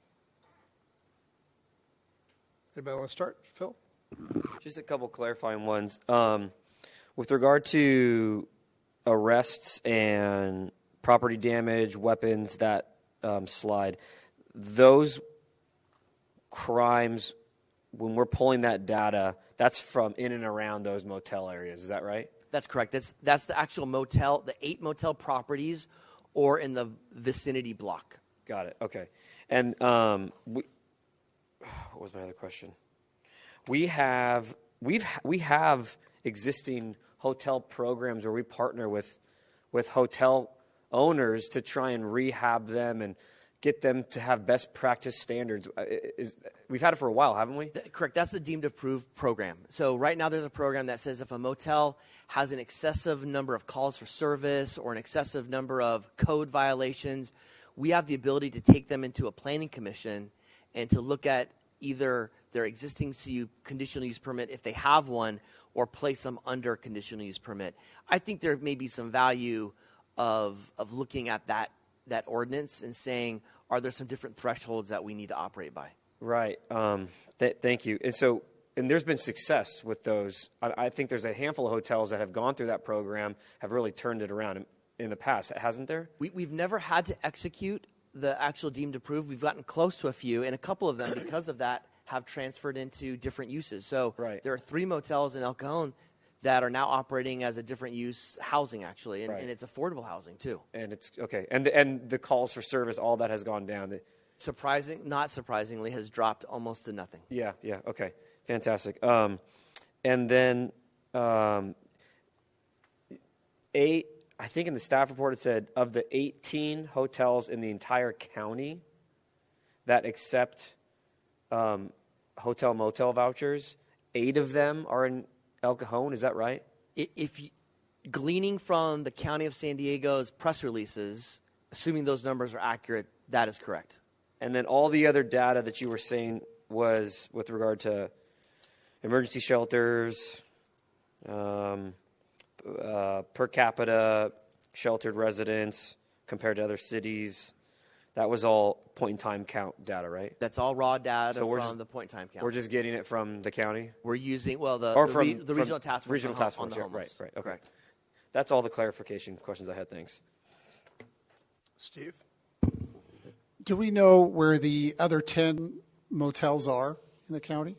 Anybody want to start? Phil? Just a couple clarifying ones. With regard to arrests and property damage, weapons, that slide, those crimes, when we're pulling that data, that's from in and around those motel areas. Is that right? That's correct. That's the actual motel, the 8 motel properties, or in the vicinity block. Got it. Okay. And what was my other question? We have existing hotel programs where we partner with hotel owners to try and rehab them and get them to have best practice standards. We've had it for a while, haven't we? Correct. That's the deemed approved program. So right now there's a program that says if a motel has an excessive number of calls for service or an excessive number of code violations, we have the ability to take them into a planning commission and to look at either their existing CU conditional use permit, if they have one, or place them under conditional use permit. I think there may be some value of looking at that ordinance and saying, are there some different thresholds that we need to operate by? Right. Thank you. And there's been success with those. I think there's a handful of hotels that have gone through that program, have really turned it around in the past, hasn't there? We've never had to execute the actual deemed approved. We've gotten close to a few, and a couple of them, because of that, have transferred into different uses. So there are 3 motels in El Cajon that are now operating as a different use housing, actually, and it's affordable housing too. And it's okay. And the calls for service, all that has gone down. Not surprisingly, has dropped almost to nothing. Yeah. Okay. Fantastic. And then 8. I think in the staff report it said of the 18 hotels in the entire county that accept hotel motel vouchers, 8 of them are in El Cajon. Is that right? Gleaning from the county of San Diego's press releases, assuming those numbers are accurate, that is correct. And then all the other data that you were saying was with regard to emergency shelters, per capita sheltered residents compared to other cities. That was all point-in-time count data, right? That's all raw data from the point-in-time count. We're just getting it from the county? We're using, the regional task force regional task force, on the homeless. Right. Okay. Correct. That's all the clarification questions I had. Thanks. Steve? Do we know where the other 10 motels are in the county?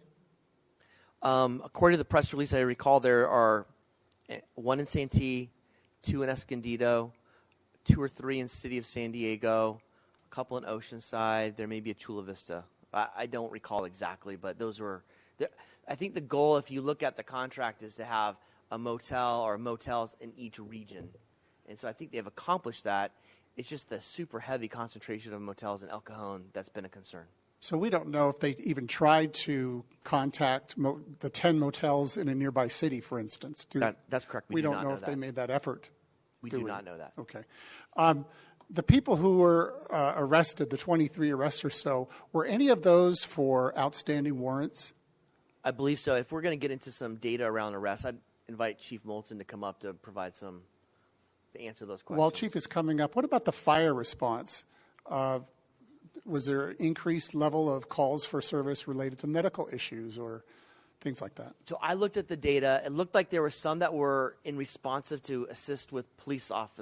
According to the press release, I recall there are 1 in Santee, 2 in Escondido, 2 or 3 in City of San Diego, a couple in Oceanside. There may be a Chula Vista. I don't recall exactly, but those were. I think the goal, if you look at the contract, is to have a motel or motels in each region, and so I think they've accomplished that. It's just the super heavy concentration of motels in El Cajon that's been a concern. So we don't know if they even tried to contact the 10 motels in a nearby city, for instance. That's correct. We don't know if they made that effort. We do not know that. Okay. The people who were arrested, the 23 arrests or so, were any of those for outstanding warrants? I believe so. If we're going to get into some data around arrests, I'd invite Chief Moulton to come up to provide to answer those questions. While Chief is coming up, what about the fire response? Was there an increased level of calls for service related to medical issues or things like that? So I looked at the data. It looked like there were some that were in responsive to assist with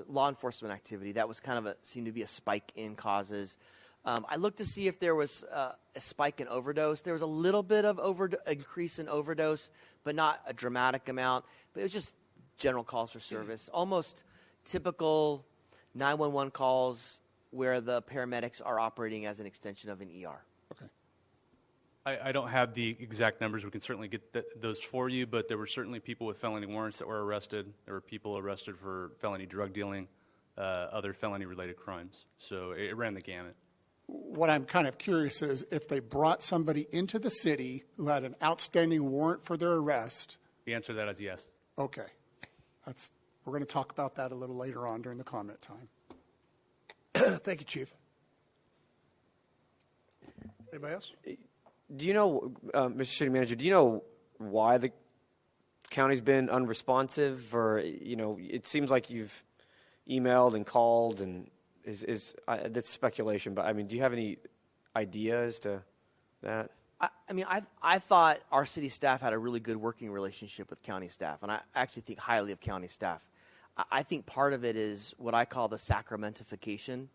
law enforcement activity. That was kind of seemed to be a spike in causes. I looked to see if there was a spike in overdose. There was a little bit of increase in overdose, but not a dramatic amount. But it was just general calls for service, almost typical 911 calls where the paramedics are operating as an extension of an ER. Okay. I don't have the exact numbers. We can certainly get those for you, but there were certainly people with felony warrants that were arrested. There were people arrested for felony drug dealing, other felony-related crimes. So it ran the gamut. What I'm kind of curious is if they brought somebody into the city who had an outstanding warrant for their arrest. The answer to that is yes. Okay. We're going to talk about that a little later on during the comment time. Thank you, Chief. Anybody else? Do you know, Mr. City Manager, do you know why the county's been unresponsive? Or, it seems like you've emailed and called, and that's speculation, but, do you have any idea as to that? I thought our city staff had a really good working relationship with county staff, and I actually think highly of county staff. I think part of it is what I call the sacramentification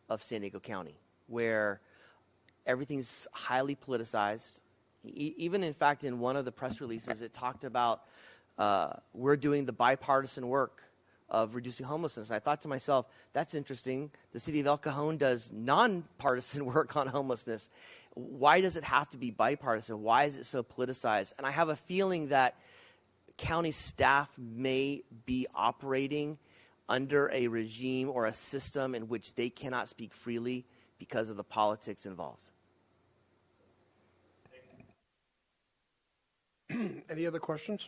of San Diego County, where everything's highly politicized. Even, in fact, in one of the press releases, it talked about we're doing the bipartisan work of reducing homelessness. I thought to myself, that's interesting. The city of El Cajon does nonpartisan work on homelessness. Why does it have to be bipartisan? Why is it so politicized? And I have a feeling that county staff may be operating under a regime or a system in which they cannot speak freely because of the politics involved. Any other questions?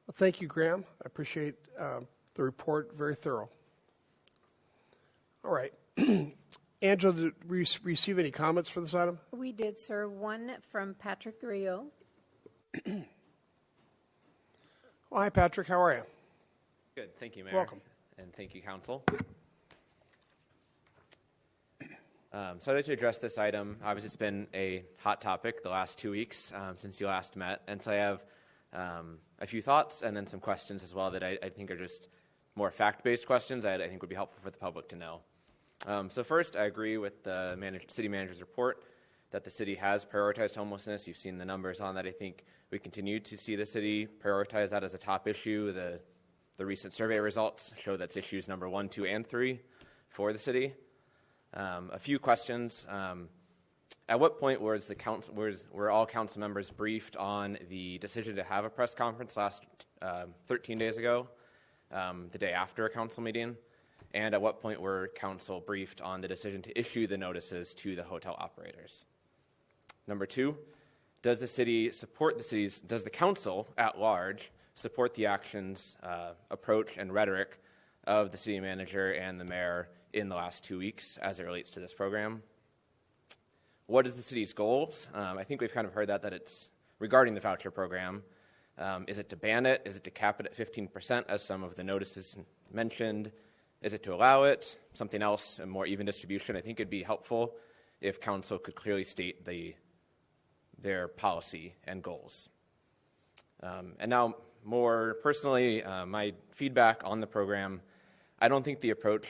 Well, thank you, Graham. I appreciate the report. Very thorough. All right. Angela, did we receive any comments for this item? We did, sir. One from Patrick Rio. Well, hi, Patrick. How are you? Good. Thank you, Mayor. Welcome. And thank you, Council. So I'd like to address this item. Obviously, it's been a hot topic the last 2 weeks since you last met. And so I have a few thoughts and then some questions as well that I think are just more fact-based questions that I think would be helpful for the public to know. So first, I agree with the city manager's report that the city has prioritized homelessness. You've seen the numbers on that. I think we continue to see the city prioritize that as a top issue. The recent survey results show that's issues number 1, 2, and 3 for the city. A few questions. At what point were all council members briefed on the decision to have a press conference last 13 days ago, the day after a council meeting? And at what point were council briefed on the decision to issue the notices to the hotel operators? Number 2, does the council at large support the actions, approach, and rhetoric of the city manager and the mayor in the last 2 weeks as it relates to this program? What is the city's goals? I think we've kind of heard that it's regarding the voucher program. Is it to ban it? Is it to cap it at 15%, as some of the notices mentioned? Is it to allow it? Something else, a more even distribution? I think it'd be helpful if council could clearly state their policy and goals. And now, more personally, my feedback on the program, I don't think the approach,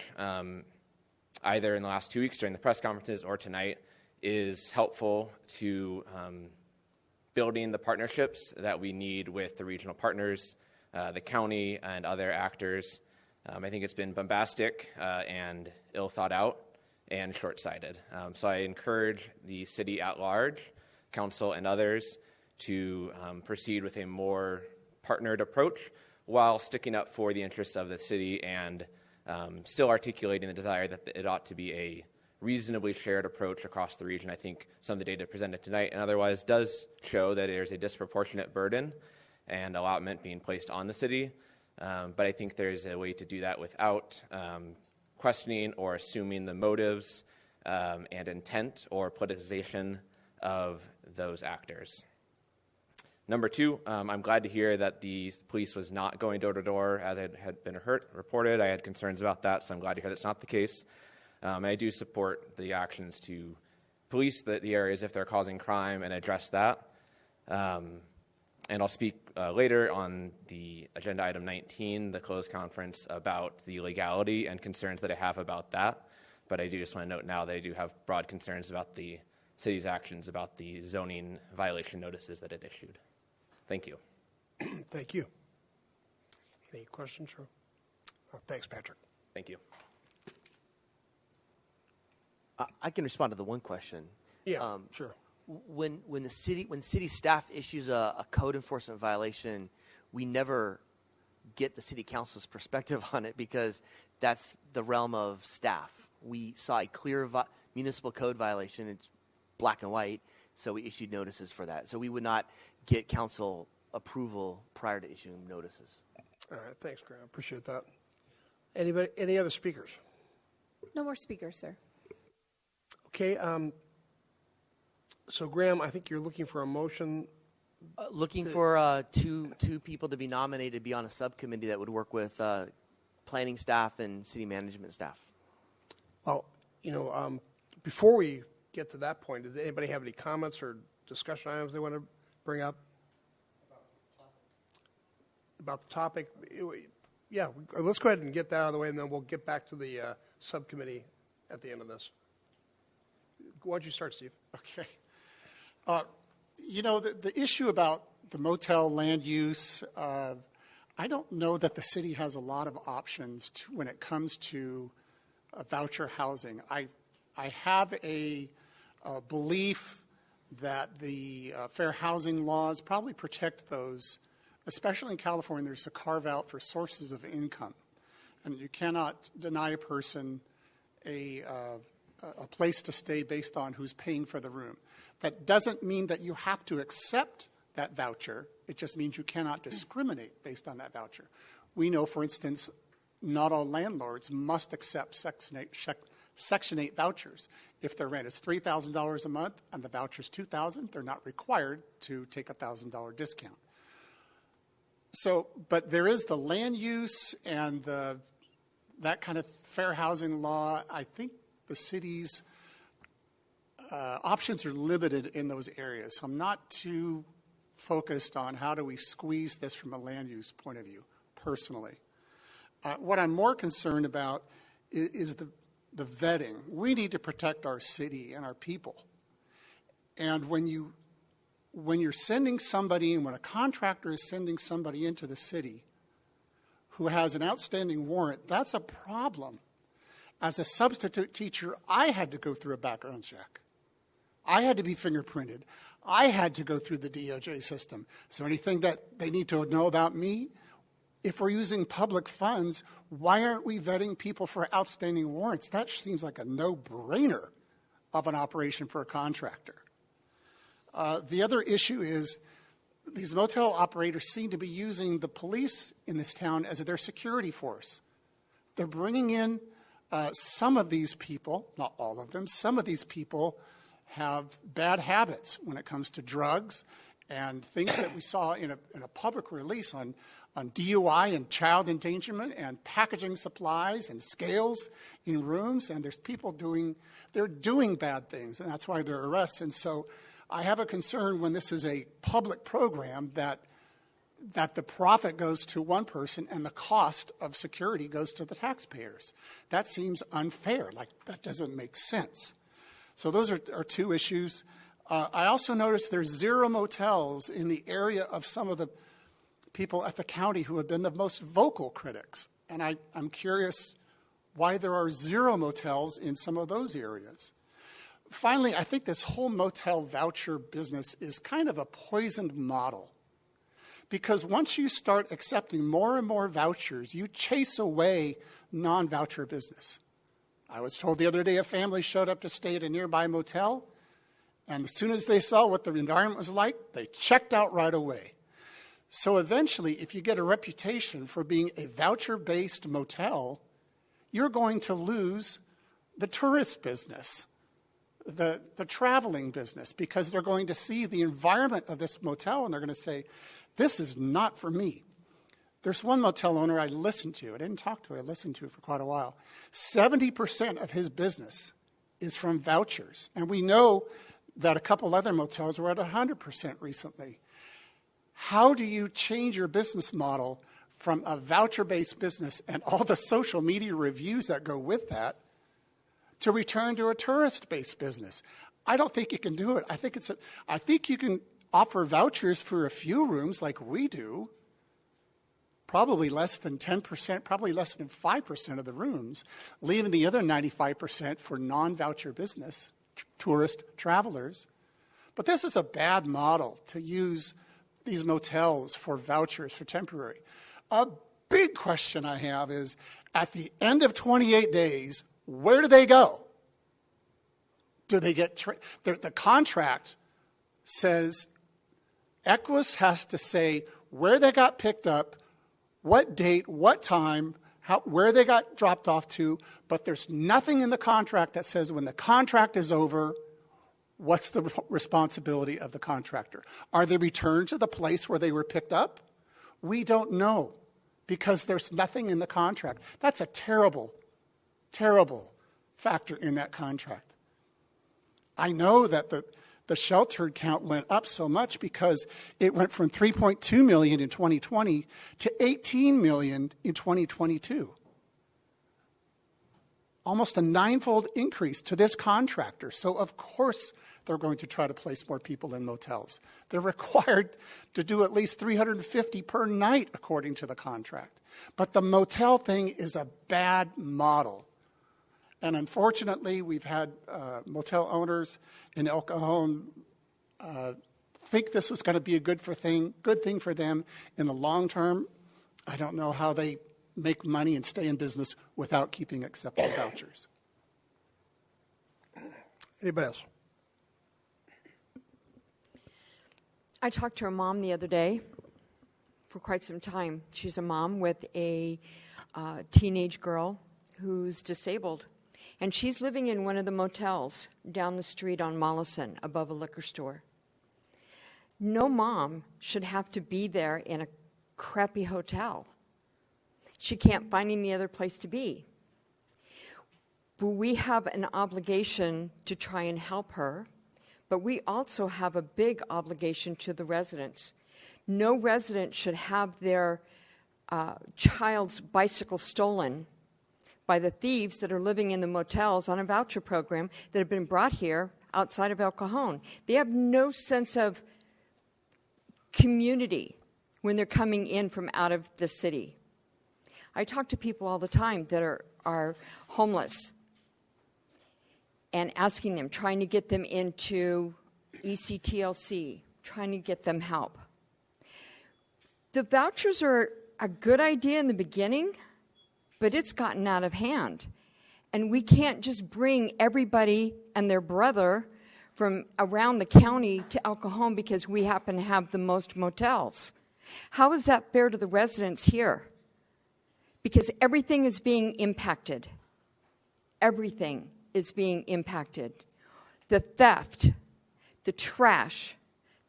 either in the last 2 weeks during the press conferences or tonight, is helpful to building the partnerships that we need with the regional partners, the county, and other actors. I think it's been bombastic and ill thought out and short-sighted. So I encourage the city at large, council, and others to proceed with a more partnered approach while sticking up for the interests of the city and still articulating the desire that it ought to be a reasonably shared approach across the region. I think some of the data presented tonight and otherwise does show that there's a disproportionate burden and allotment being placed on the city. But I think there's a way to do that without questioning or assuming the motives and intent or politicization of those actors. Number 2, I'm glad to hear that the police was not going door to door as it had been reported. I had concerns about that, so I'm glad to hear that's not the case. And I do support the actions to police the areas if they're causing crime and address that. And I'll speak later on the agenda item 19, the closed conference, about the legality and concerns that I have about that. But I do just want to note now that I do have broad concerns about the city's actions about the zoning violation notices that it issued. Thank you. Thank you. Any questions? Thanks, Patrick. Thank you. I can respond to the one question. Yeah, sure. When city staff issues a code enforcement violation, we never get the city council's perspective on it because that's the realm of staff. We saw a clear municipal code violation; it's black and white, so we issued notices for that. So we would not get council approval prior to issuing notices. All right, thanks, Graham. Appreciate that. Anybody? Any other speakers? No more speakers, sir. Okay. So, Graham, I think you're looking for a motion. Looking for two people to be nominated to be on a subcommittee that would work with planning staff and city management staff. Well, before we get to that point, does anybody have any comments or discussion items they want to bring up? About the topic? Yeah, let's go ahead and get that out of the way, and then we'll get back to the subcommittee at the end of this. Why don't you start, Steve? Okay. The issue about the motel land use, I don't know that the city has a lot of options when it comes to voucher housing. I have a belief that the fair housing laws probably protect those, especially in California. There's a carve out for sources of income, and you cannot deny a person a place to stay based on who's paying for the room. That doesn't mean that you have to accept that voucher. It just means you cannot discriminate based on that voucher. We know, for instance, not all landlords must accept Section 8 vouchers. If their rent is $3,000 a month and the voucher is $2,000, they're not required to take a $1,000 discount. So, but there is the land use and that kind of fair housing law. I think the city's options are limited in those areas. So I'm not too focused on how do we squeeze this from a land use point of view, personally. What I'm more concerned about is the vetting. We need to protect our city and our people. And when you're sending somebody, and when a contractor is sending somebody into the city who has an outstanding warrant, that's a problem. As a substitute teacher, I had to go through a background check. I had to be fingerprinted. I had to go through the DOJ system. So anything that they need to know about me, if we're using public funds, why aren't we vetting people for outstanding warrants? That seems like a no-brainer of an operation for a contractor. The other issue is these motel operators seem to be using the police in this town as their security force. They're bringing in some of these people, not all of them, some of these people have bad habits when it comes to drugs and things that we saw in a public release on DUI and child endangerment and packaging supplies and scales in rooms. And there's people doing bad things, and that's why they're arrested. And so I have a concern when this is a public program that the profit goes to one person and the cost of security goes to the taxpayers. That seems unfair. Like, that doesn't make sense. So those are two issues. I also noticed there's 0 motels in the area of some of the people at the county who have been the most vocal critics. And I'm curious why there are 0 motels in some of those areas. Finally, I think this whole motel voucher business is kind of a poisoned model. Because once you start accepting more and more vouchers, you chase away non-voucher business. I was told the other day a family showed up to stay at a nearby motel, and as soon as they saw what the environment was like, they checked out right away. So eventually, if you get a reputation for being a voucher-based motel, you're going to lose the tourist business, the traveling business, because they're going to see the environment of this motel and they're going to say, this is not for me. There's one motel owner I listened to. I didn't talk to. I listened to for quite a while. 70% of his business is from vouchers. And we know that a couple other motels were at 100% recently. How do you change your business model from a voucher-based business and all the social media reviews that go with that to return to a tourist-based business? I don't think you can do it. I think you can offer vouchers for a few rooms like we do, probably less than 10%, probably less than 5% of the rooms, leaving the other 95% for non-voucher business, tourist travelers. But this is a bad model to use these motels for vouchers for temporary. A big question I have is, at the end of 28 days, where do they go? Do they get the contract says Equus has to say where they got picked up, what date, what time, where they got dropped off to, but there's nothing in the contract that says when the contract is over, what's the responsibility of the contractor? Are they returned to the place where they were picked up? We don't know because there's nothing in the contract. That's a terrible, terrible factor in that contract. I know that the sheltered count went up so much because it went from 3.2 million in 2020 to 18 million in 2022. Almost a ninefold increase to this contractor. So of course they're going to try to place more people in motels. They're required to do at least 350 per night according to the contract. But the motel thing is a bad model. And unfortunately, we've had motel owners in El Cajon think this was going to be a good thing for them in the long term. I don't know how they make money and stay in business without keeping accepting vouchers. Anybody else? I talked to a mom the other day for quite some time. She's a mom with a teenage girl who's disabled. And she's living in one of the motels down the street on Mollison above a liquor store. No mom should have to be there in a crappy hotel. She can't find any other place to be. But we have an obligation to try and help her, but we also have a big obligation to the residents. No resident should have their child's bicycle stolen by the thieves that are living in the motels on a voucher program that have been brought here outside of El Cajon. They have no sense of community when they're coming in from out of the city. I talk to people all the time that are homeless and asking them, trying to get them into ECTLC, trying to get them help. The vouchers are a good idea in the beginning, but it's gotten out of hand. And we can't just bring everybody and their brother from around the county to El Cajon because we happen to have the most motels. How is that fair to the residents here? Because everything is being impacted. Everything is being impacted. The theft, the trash,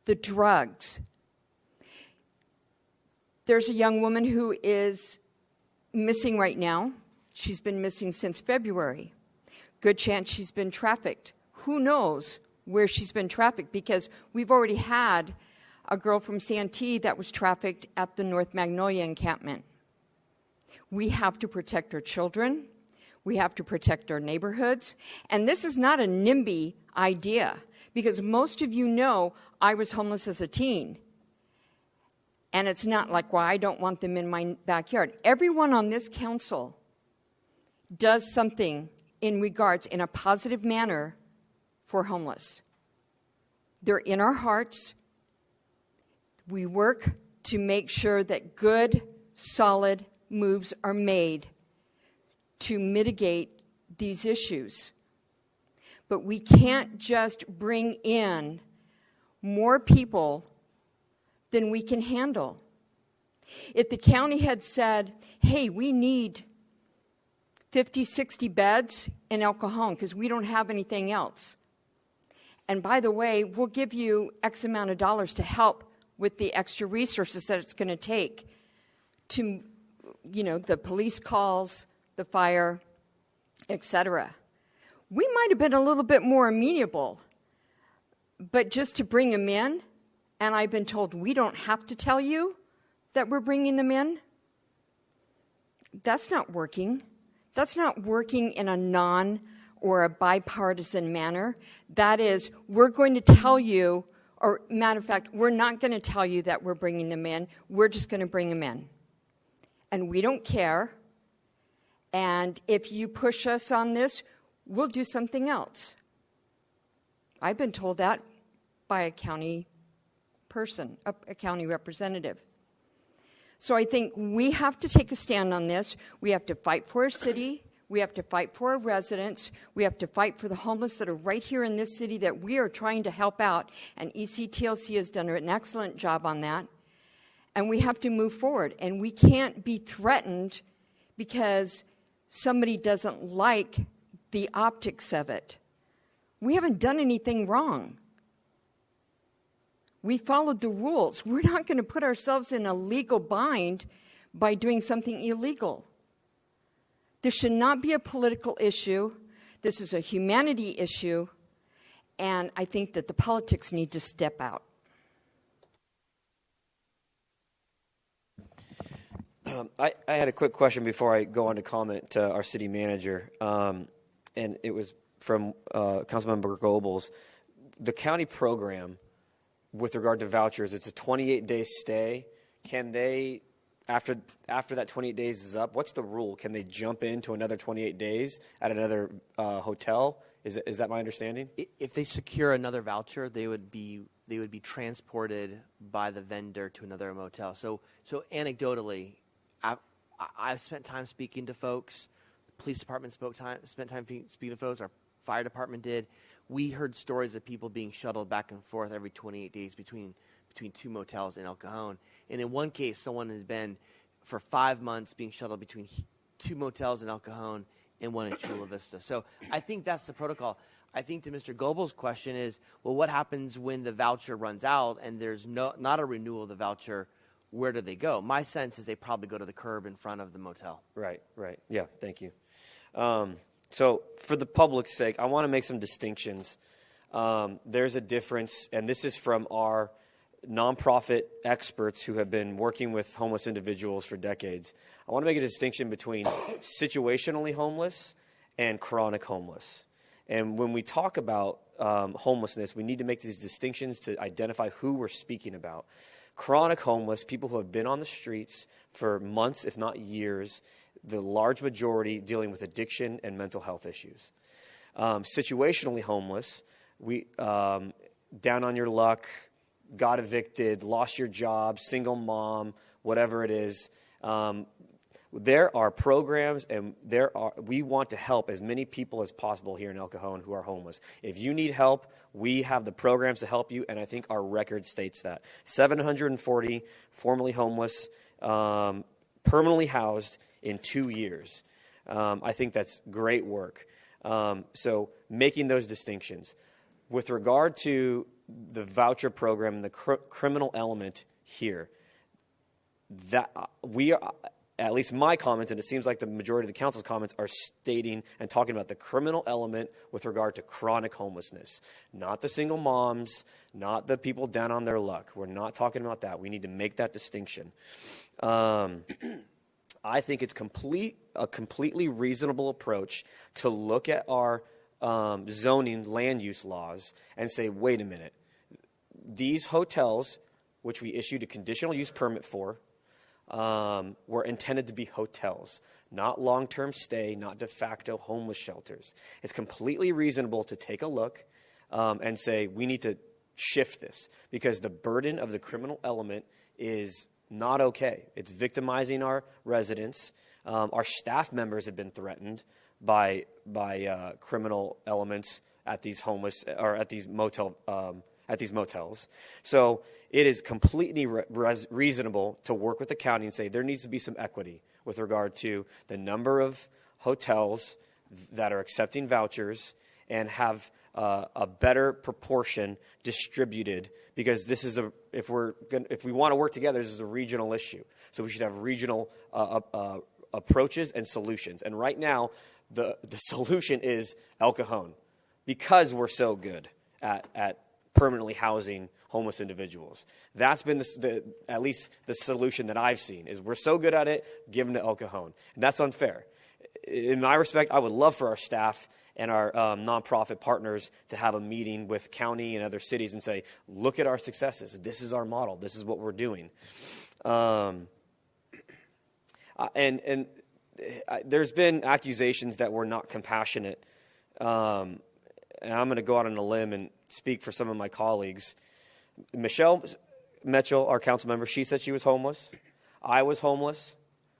the drugs. There's a young woman who is missing right now. She's been missing since February. Good chance she's been trafficked. Who knows where she's been trafficked, because we've already had a girl from Santee that was trafficked at the North Magnolia encampment. We have to protect our children. We have to protect our neighborhoods. And this is not a NIMBY idea, because most of you know I was homeless as a teen. And it's not like, well, I don't want them in my backyard. Everyone on this council does something in regards, in a positive manner, for homeless. They're in our hearts. We work to make sure that good, solid moves are made to mitigate these issues. But we can't just bring in more people than we can handle. If the county had said, hey, we need 50, 60 beds in El Cajon because we don't have anything else. And by the way, we'll give you X amount of dollars to help with the extra resources that it's going to take to, the police calls, the fire, etc. We might have been a little bit more amenable, but just to bring them in, and I've been told we don't have to tell you that we're bringing them in, that's not working. That's not working in a non or a bipartisan manner. That is, we're going to tell you, or matter of fact, we're not going to tell you that we're bringing them in. We're just going to bring them in. And we don't care. And if you push us on this, we'll do something else. I've been told that by a county person, a county representative. So I think we have to take a stand on this. We have to fight for our city. We have to fight for our residents. We have to fight for the homeless that are right here in this city that we are trying to help out. And ECTLC has done an excellent job on that. And we have to move forward. And we can't be threatened because somebody doesn't like the optics of it. We haven't done anything wrong. We followed the rules. We're not going to put ourselves in a legal bind by doing something illegal. This should not be a political issue. This is a humanity issue, and I think that the politics need to step out. I had a quick question before I go on to comment to our city manager, and it was from Councilmember Goebbels. The county program with regard to vouchers, it's a 28-day stay. Can they, after that 28 days is up, what's the rule? Can they jump into another 28 days at another hotel? Is that my understanding? If they secure another voucher, they would be transported by the vendor to another motel. So anecdotally, I've spent time speaking to folks. The police department spent time speaking to folks. Our fire department did. We heard stories of people being shuttled back and forth every 28 days between two motels in El Cajon. And in one case, someone had been for 5 months being shuttled between two motels in El Cajon and one in Chula Vista. So I think that's the protocol. I think to Mr. Goebels' question is, well, what happens when the voucher runs out and there's not a renewal of the voucher? Where do they go? My sense is they probably go to the curb in front of the motel. Right. Yeah, thank you. So for the public's sake, I want to make some distinctions. There's a difference, and this is from our nonprofit experts who have been working with homeless individuals for decades. I want to make a distinction between situationally homeless and chronic homeless. And when we talk about homelessness, we need to make these distinctions to identify who we're speaking about. Chronic homeless, people who have been on the streets for months, if not years, the large majority dealing with addiction and mental health issues. Situationally homeless, we down on your luck, got evicted, lost your job, single mom, whatever it is. There are programs, and we want to help as many people as possible here in El Cajon who are homeless. If you need help, we have the programs to help you, and I think our record states that. 740 formerly homeless, permanently housed in 2 years. I think that's great work. So making those distinctions. With regard to the voucher program and the criminal element here, that we are, at least my comments, and it seems like the majority of the council's comments are stating and talking about the criminal element with regard to chronic homelessness. Not the single moms, not the people down on their luck. We're not talking about that. We need to make that distinction. I think it's a completely reasonable approach to look at our zoning land use laws and say, wait a minute, these hotels, which we issued a conditional use permit for, were intended to be hotels, not long-term stay, not de facto homeless shelters. It's completely reasonable to take a look and say we need to shift this because the burden of the criminal element is not okay. It's victimizing our residents. Our staff members have been threatened by criminal elements at these homeless or at these motels. So it is completely reasonable to work with the county and say there needs to be some equity with regard to the number of hotels that are accepting vouchers and have a better proportion distributed, because this is if we want to work together, this is a regional issue. So we should have regional approaches and solutions. And right now, the solution is El Cajon, because we're so good at permanently housing homeless individuals. That's been at least the solution that I've seen, is we're so good at it, give them to El Cajon. And that's unfair. In my respect, I would love for our staff and our nonprofit partners to have a meeting with county and other cities and say, look at our successes. This is our model. This is what we're doing. And there's been accusations that we're not compassionate. And I'm going to go out on a limb and speak for some of my colleagues. Michelle Mitchell, our council member, she said she was homeless. I was homeless.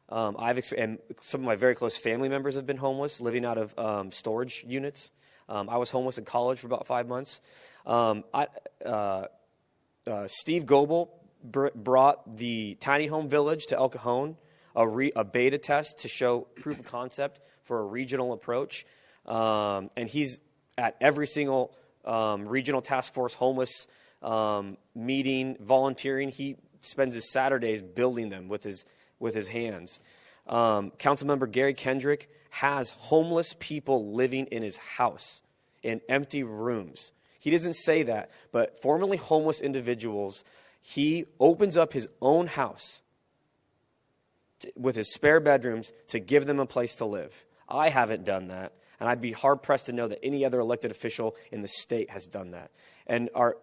And some of my very close family members have been homeless, living out of storage units. I was homeless in college for about 5 months. Steve Goebel brought the tiny home village to El Cajon, a beta test to show proof of concept for a regional approach. And he's at every single regional task force homeless meeting, volunteering. He spends his Saturdays building them with his hands. Councilmember Gary Kendrick has homeless people living in his house in empty rooms. He doesn't say that, but formerly homeless individuals, he opens up his own house with his spare bedrooms to give them a place to live. I haven't done that, and I'd be hard-pressed to know that any other elected official in the state has done that. And our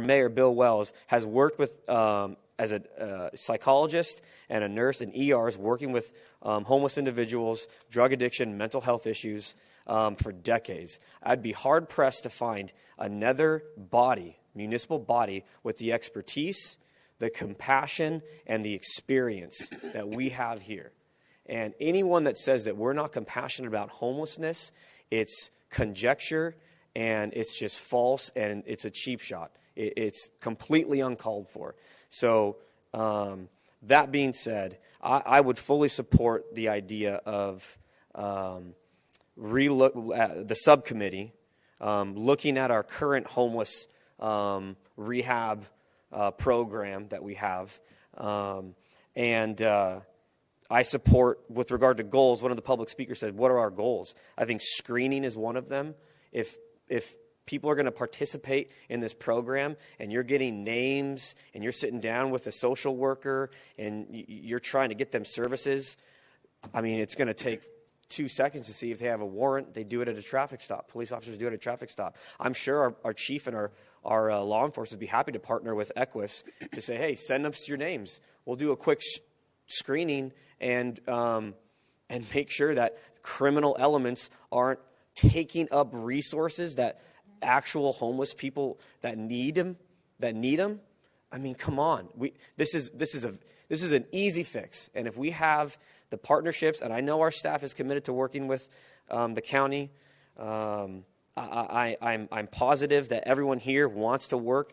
mayor, Bill Wells, has worked with as a psychologist and a nurse in ERs, working with homeless individuals, drug addiction, mental health issues for decades. I'd be hard-pressed to find another body, municipal body, with the expertise, the compassion, and the experience that we have here. And anyone that says that we're not compassionate about homelessness, it's conjecture, and it's just false, and it's a cheap shot. It's completely uncalled for. So that being said, I would fully support the idea of the subcommittee looking at our current homeless rehab program that we have. I support, with regard to goals, one of the public speakers said, what are our goals? I think screening is one of them. If people are going to participate in this program and you're getting names and you're sitting down with a social worker and you're trying to get them services, I mean, it's going to take 2 seconds to see if they have a warrant. They do it at a traffic stop. Police officers do it at a traffic stop. I'm sure our chief and our law enforcement would be happy to partner with Equus to say, hey, send us your names. We'll do a quick screening and make sure that criminal elements aren't taking up resources that actual homeless people that need them. I mean, come on. This is an easy fix. And if we have the partnerships, and I know our staff is committed to working with the county, I'm positive that everyone here wants to work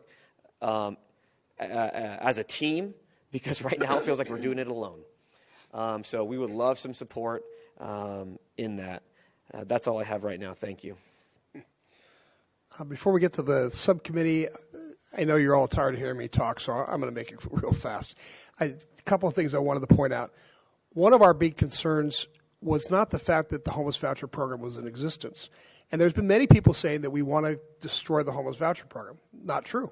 as a team, because right now it feels like we're doing it alone. So we would love some support in that. That's all I have right now. Thank you. Before we get to the subcommittee, I know you're all tired of hearing me talk, so I'm going to make it real fast. A couple of things I wanted to point out. One of our big concerns was not the fact that the homeless voucher program was in existence. And there's been many people saying that we want to destroy the homeless voucher program. Not true.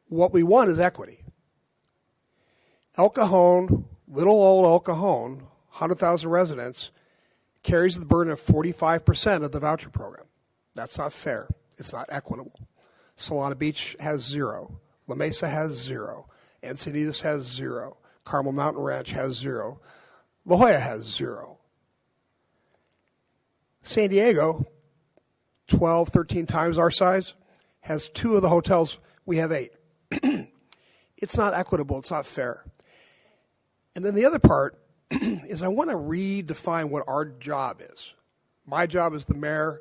What we want is equity. El Cajon, little old El Cajon, 100,000 residents, carries the burden of 45% of the voucher program. That's not fair. It's not equitable. Solana Beach has 0. La Mesa has 0. Encinitas has 0. Carmel Mountain Ranch has 0. La Jolla has 0. San Diego, 12, 13 times our size, has 2 of the hotels. We have 8. It's not equitable. It's not fair. And then the other part is I want to redefine what our job is. My job as the mayor,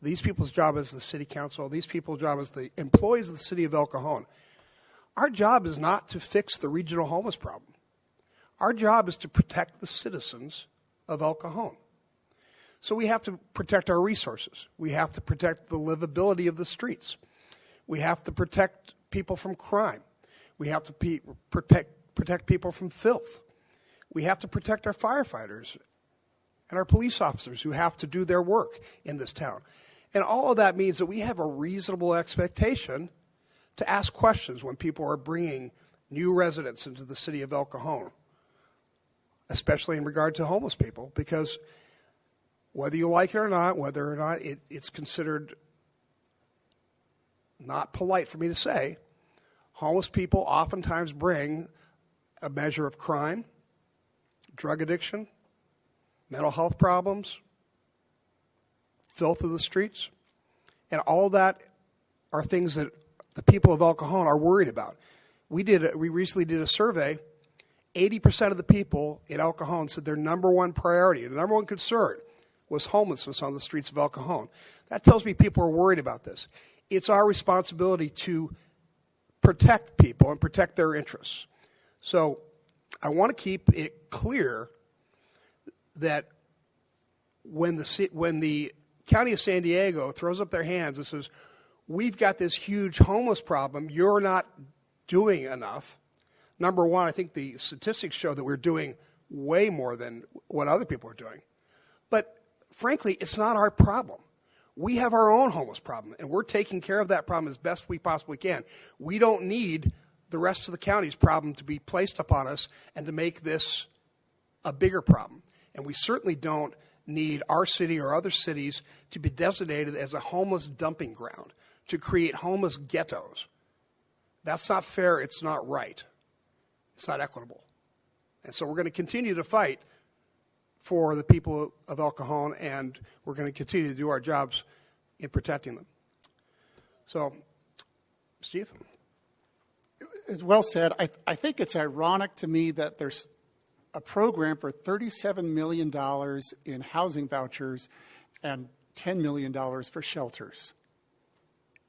these people's job as the city council, these people's job as the employees of the city of El Cajon. Our job is not to fix the regional homeless problem. Our job is to protect the citizens of El Cajon. So we have to protect our resources. We have to protect the livability of the streets. We have to protect people from crime. We have to protect people from filth. We have to protect our firefighters and our police officers who have to do their work in this town. And all of that means that we have a reasonable expectation to ask questions when people are bringing new residents into the city of El Cajon, especially in regard to homeless people, because whether you like it or not, whether or not it's considered not polite for me to say, homeless people oftentimes bring a measure of crime, drug addiction, mental health problems, filth of the streets, and all that are things that the people of El Cajon are worried about. We recently did a survey. 80% of the people in El Cajon said their number one priority, their number one concern, was homelessness on the streets of El Cajon. That tells me people are worried about this. It's our responsibility to protect people and protect their interests. So I want to keep it clear that when the County of San Diego throws up their hands and says, we've got this huge homeless problem, you're not doing enough. Number one, I think the statistics show that we're doing way more than what other people are doing. But frankly, it's not our problem. We have our own homeless problem, and we're taking care of that problem as best we possibly can. We don't need the rest of the county's problem to be placed upon us and to make this a bigger problem. And we certainly don't need our city or other cities to be designated as a homeless dumping ground, to create homeless ghettos. That's not fair. It's not right. It's not equitable. And so we're going to continue to fight for the people of El Cajon, and we're going to continue to do our jobs in protecting them. So, Steve? As well said, I think it's ironic to me that there's a program for $37 million in housing vouchers and $10 million for shelters.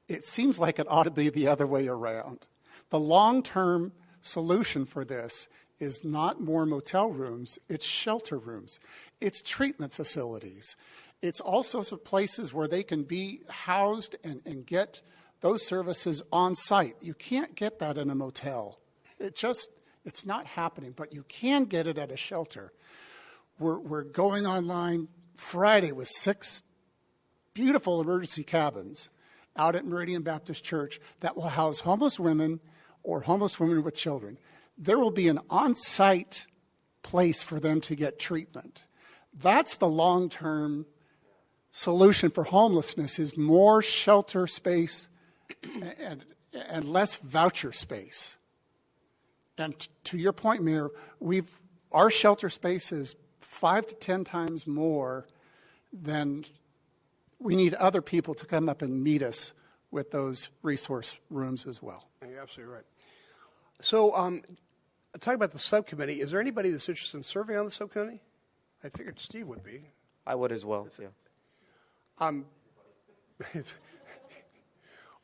It seems like it ought to be the other way around. The long-term solution for this is not more motel rooms, it's shelter rooms. It's treatment facilities. It's also some places where they can be housed and get those services on site. You can't get that in a motel. It's not happening, but you can get it at a shelter. We're going online Friday with 6 beautiful emergency cabins out at Meridian Baptist Church that will house homeless women or homeless women with children. There will be an on-site place for them to get treatment. That's the long-term solution for homelessness, is more shelter space and less voucher space. And to your point, Mayor, our shelter space is 5 to 10 times more than we need other people to come up and meet us with those resource rooms as well. You're absolutely right. So, talking about the subcommittee, is there anybody that's interested in serving on the subcommittee? I figured Steve would be. I would as well, yeah.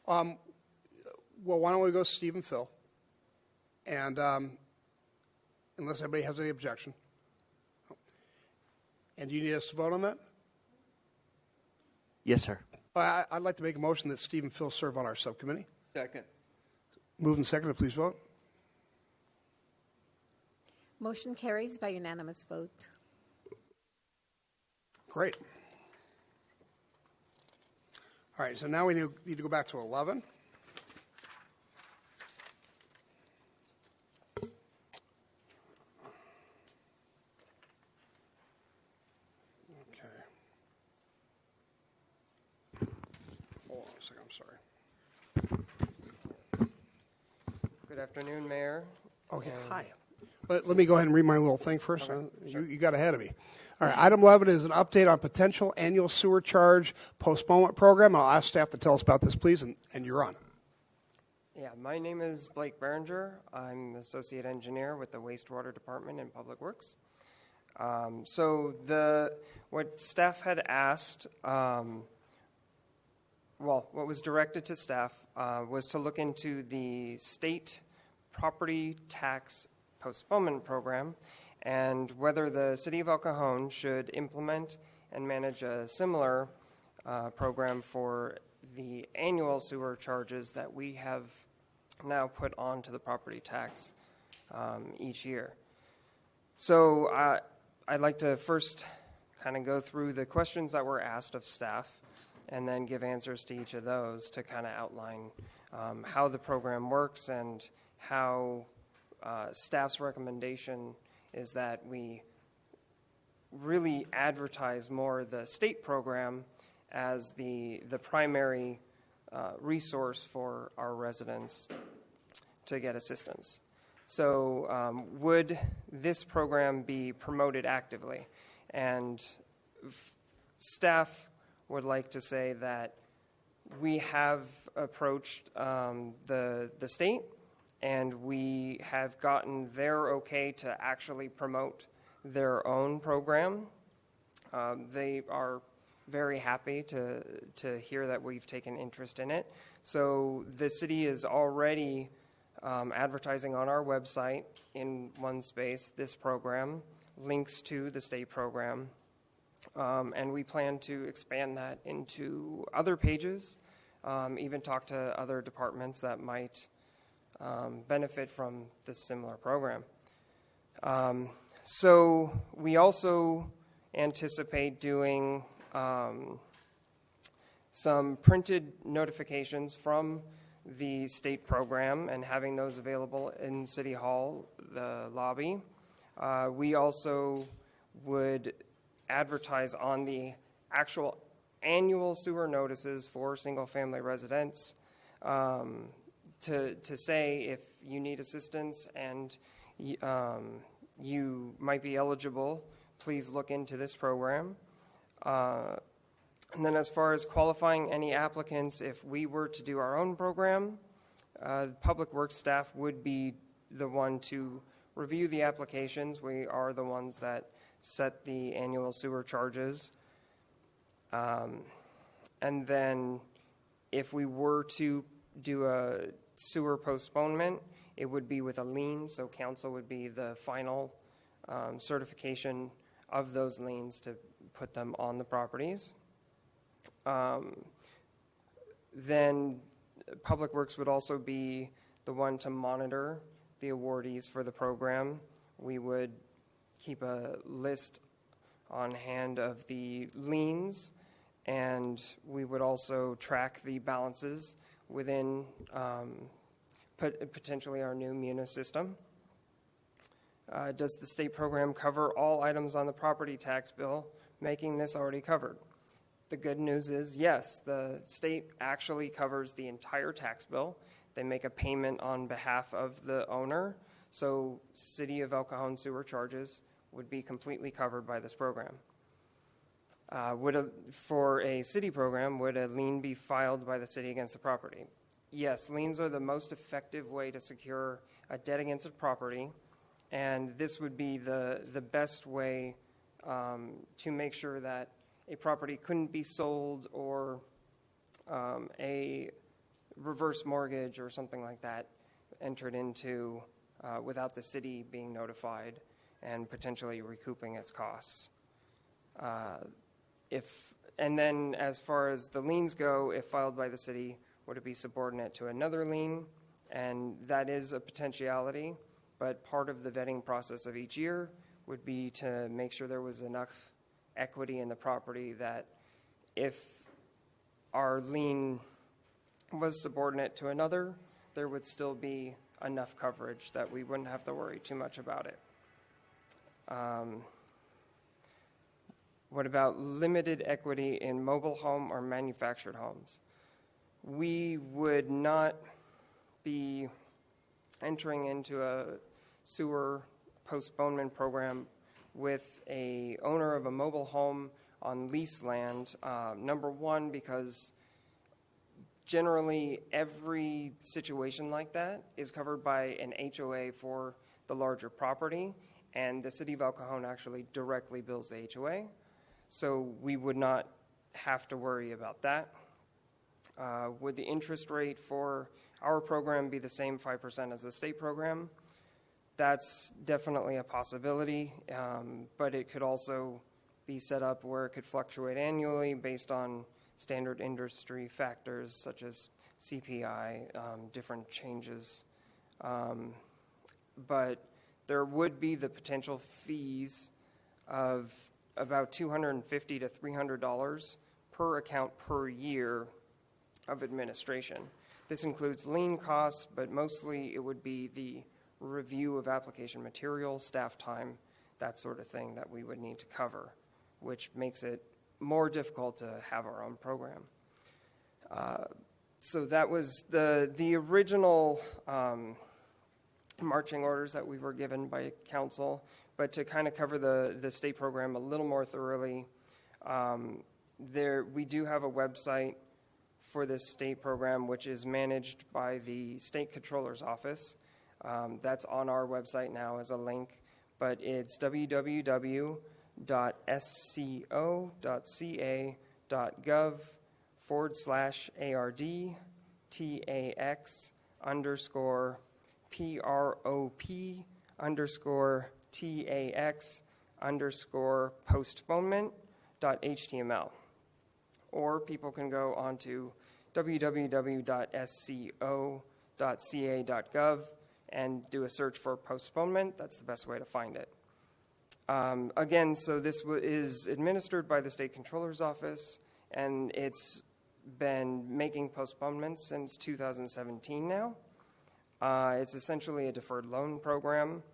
Well, why don't we go Steve and Phil? And unless anybody has any objection. And do you need us to vote on that? Yes, sir. I'd like to make a motion that Steve and Phil serve on our subcommittee. Second. Moved and seconded, please vote. Motion carries by unanimous vote. Great. All right, so now we need to go back to 11. Okay. Hold on a second, I'm sorry. Good afternoon, Mayor. Okay, hi. But let me go ahead and read my little thing first. Okay, sure. You got ahead of me. All right, item 11 is an update on potential annual sewer charge postponement program. I'll ask staff to tell us about this, please, and you're on. Yeah, my name is Blake Berenger. I'm associate engineer with the wastewater department in Public Works. What staff had asked, what was directed to staff was to look into the state property tax postponement program and whether the city of El Cajon should implement and manage a similar program for the annual sewer charges that we have now put onto the property tax each year. So I'd like to first kind of go through the questions that were asked of staff and then give answers to each of those to kind of outline how the program works and how staff's recommendation is that we really advertise more the state program as the primary resource for our residents to get assistance. So would this program be promoted actively? And staff would like to say that we have approached the state, and we have gotten their okay to actually promote their own program. They are very happy to hear that we've taken interest in it. So the city is already advertising on our website in one space this program, links to the state program, and we plan to expand that into other pages, even talk to other departments that might benefit from this similar program. So we also anticipate doing some printed notifications from the state program and having those available in City Hall, the lobby. We also would advertise on the actual annual sewer notices for single-family residents to say if you need assistance and you might be eligible, please look into this program. And then as far as qualifying any applicants, if we were to do our own program, Public Works staff would be the one to review the applications. We are the ones that set the annual sewer charges. And then if we were to do a sewer postponement, it would be with a lien, so council would be the final certification of those liens to put them on the properties. Then Public Works would also be the one to monitor the awardees for the program. We would keep a list on hand of the liens, and we would also track the balances within potentially our new MUNIS system. Does the state program cover all items on the property tax bill, making this already covered? The good news is, yes, the state actually covers the entire tax bill. They make a payment on behalf of the owner, so City of El Cajon sewer charges would be completely covered by this program. For a city program, would a lien be filed by the city against the property? Yes, liens are the most effective way to secure a debt against a property, and this would be the best way to make sure that a property couldn't be sold or a reverse mortgage or something like that entered into without the city being notified and potentially recouping its costs. And then as far as the liens go, if filed by the city, would it be subordinate to another lien? And that is a potentiality, but part of the vetting process of each year would be to make sure there was enough equity in the property that if our lien was subordinate to another, there would still be enough coverage that we wouldn't have to worry too much about it. What about limited equity in mobile home or manufactured homes? We would not be entering into a sewer postponement program with a owner of a mobile home on lease land. Number one, because generally every situation like that is covered by an HOA for the larger property, and the City of El Cajon actually directly bills the HOA, so we would not have to worry about that. Would the interest rate for our program be the same 5% as the state program? That's definitely a possibility, but it could also be set up where it could fluctuate annually based on standard industry factors such as CPI, different changes. But there would be the potential fees of about $250 to $300 per account per year of administration. This includes lien costs, but mostly it would be the review of application materials, staff time, that sort of thing that we would need to cover, which makes it more difficult to have our own program. So that was the original marching orders that we were given by council. But to kind of cover the state program a little more thoroughly, we do have a website for this state program, which is managed by the State Controller's Office. That's on our website now as a link, but it's www.sco.ca.gov/ARD/TAX_PROP_postponement.html. Or people can go on to www.sco.ca.gov and do a search for postponement. That's the best way to find it. Again, so this is administered by the State Controller's Office, and it's been making postponements since 2017 now. It's essentially a deferred loan program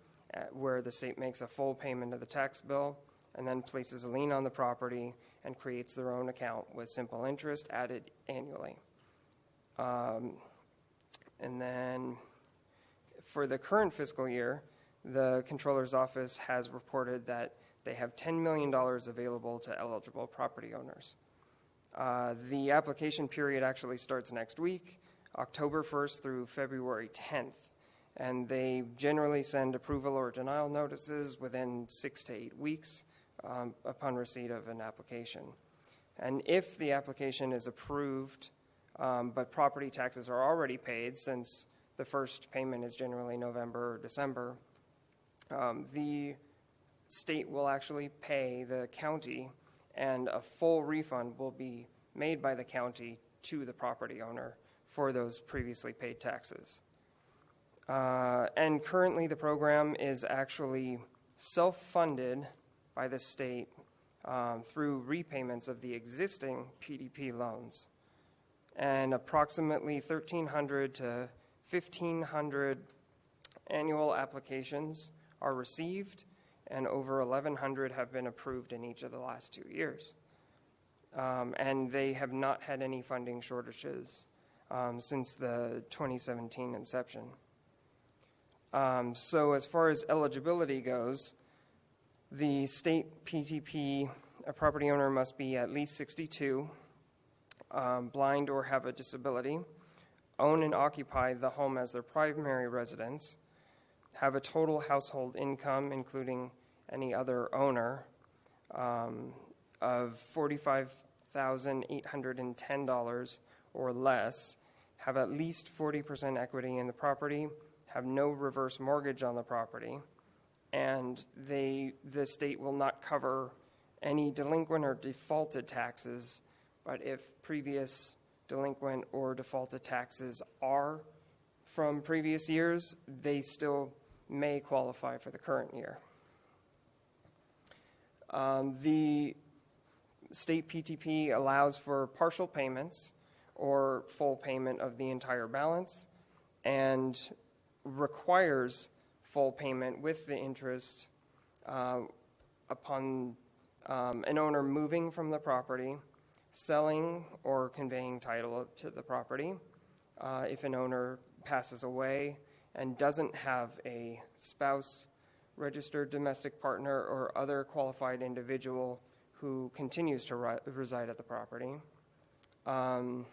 where the state makes a full payment of the tax bill and then places a lien on the property and creates their own account with simple interest added annually. And then for the current fiscal year, the Controller's Office has reported that they have $10 million available to eligible property owners. The application period actually starts next week, October 1st through February 10th, and they generally send approval or denial notices within 6 to 8 weeks upon receipt of an application. And if the application is approved, but property taxes are already paid, since the first payment is generally November or December, the state will actually pay the county, and a full refund will be made by the county to the property owner for those previously paid taxes. And currently the program is actually self-funded by the state through repayments of the existing PDP loans. And approximately 1,300 to 1,500 annual applications are received, and over 1,100 have been approved in each of the last 2 years. And they have not had any funding shortages since the 2017 inception. So as far as eligibility goes, the state PTP, a property owner must be at least 62, blind or have a disability, own and occupy the home as their primary residence, have a total household income, including any other owner, of $45,810 or less, have at least 40% equity in the property, have no reverse mortgage on the property, and the state will not cover any delinquent or defaulted taxes, but if previous delinquent or defaulted taxes are from previous years, they still may qualify for the current year. The state PTP allows for partial payments or full payment of the entire balance, and requires full payment with the interest upon an owner moving from the property, selling or conveying title to the property, if an owner passes away and doesn't have a spouse, registered domestic partner, or other qualified individual who continues to reside at the property. And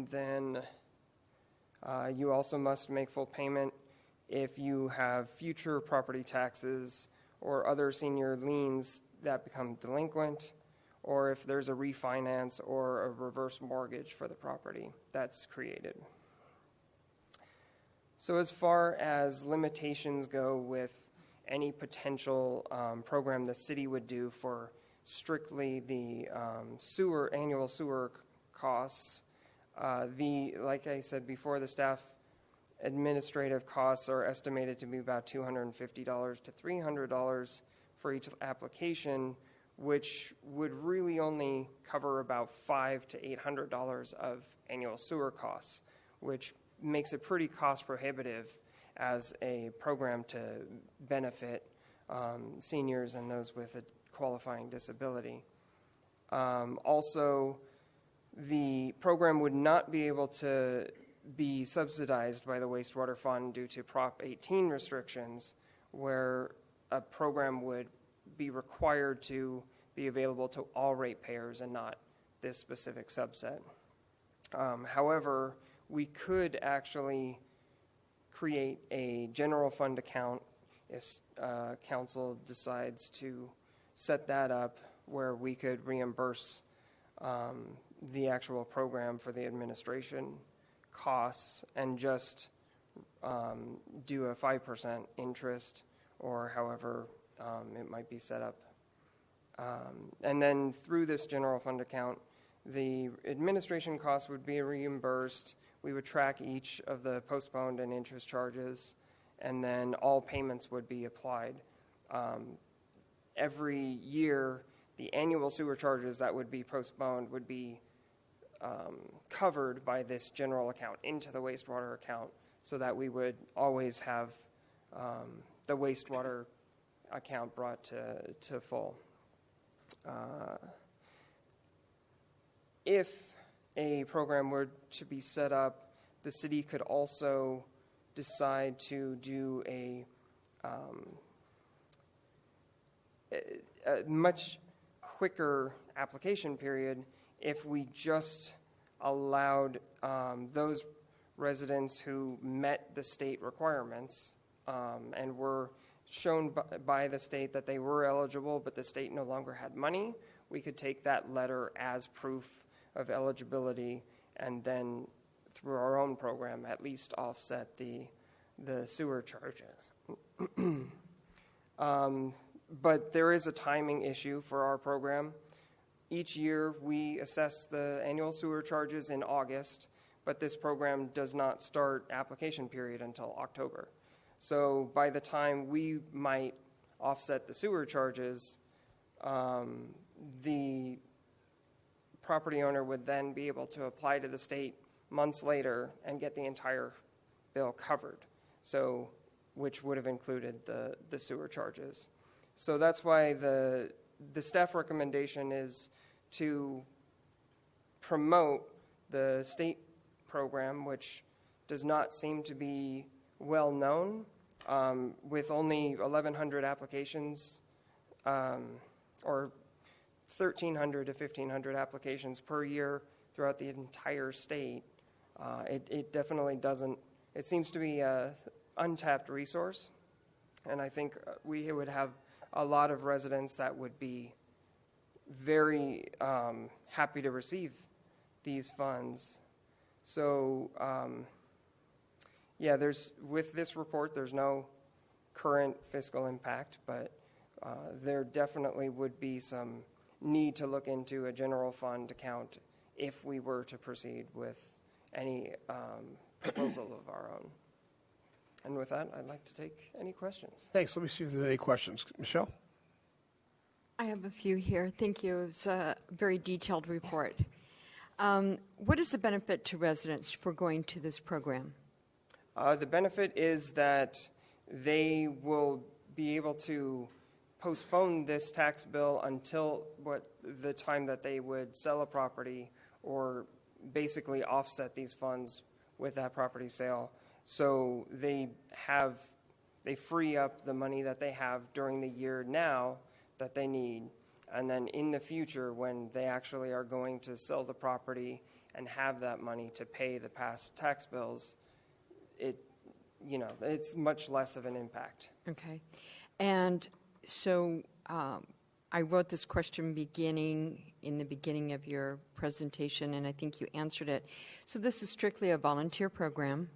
then you also must make full payment if you have future property taxes or other senior liens that become delinquent, or if there's a refinance or a reverse mortgage for the property that's created. So as far as limitations go with any potential program the city would do for strictly the annual sewer costs. Like I said before, the staff administrative costs are estimated to be about $250 to $300 for each application, which would really only cover about $500 to $800 of annual sewer costs, which makes it pretty cost prohibitive as a program to benefit seniors and those with a qualifying disability. Also, the program would not be able to be subsidized by the wastewater fund due to Prop 18 restrictions, where a program would be required to be available to all ratepayers and not this specific subset. However, we could actually create a general fund account if council decides to set that up, where we could reimburse the actual program for the administration costs and just do a 5% interest, or however it might be set up. And then through this general fund account, the administration costs would be reimbursed. We would track each of the postponed and interest charges, and then all payments would be applied. Every year, the annual sewer charges that would be postponed would be covered by this general account into the wastewater account, so that we would always have the wastewater account brought to full. If a program were to be set up, the city could also decide to do a much quicker application period if we just allowed those residents who met the state requirements and were shown by the state that they were eligible, but the state no longer had money. We could take that letter as proof of eligibility and then, through our own program, at least offset the sewer charges. But there is a timing issue for our program. Each year we assess the annual sewer charges in August, but this program does not start application period until October. So by the time we might offset the sewer charges, the property owner would then be able to apply to the state months later and get the entire bill covered, so which would have included the sewer charges. So that's why the staff recommendation is to promote the state program, which does not seem to be well known, with only 1,100 applications, or 1,300 to 1,500 applications per year throughout the entire state. It definitely doesn't, it seems to be an untapped resource, and I think we would have a lot of residents that would be very happy to receive these funds. So yeah, with this report, there's no current fiscal impact, but there definitely would be some need to look into a general fund account if we were to proceed with any proposal of our own. And with that, I'd like to take any questions. Thanks. Let me see if there's any questions. Michelle? I have a few here. Thank you. It's a very detailed report. What is the benefit to residents for going to this program? The benefit is that they will be able to postpone this tax bill until the time that they would sell a property, or basically offset these funds with that property sale. So they free up the money that they have during the year now that they need, and then in the future, when they actually are going to sell the property and have that money to pay the past tax bills, it's much less of an impact. Okay. And so I wrote this question in the beginning of your presentation, and I think you answered it. So this is strictly a volunteer program.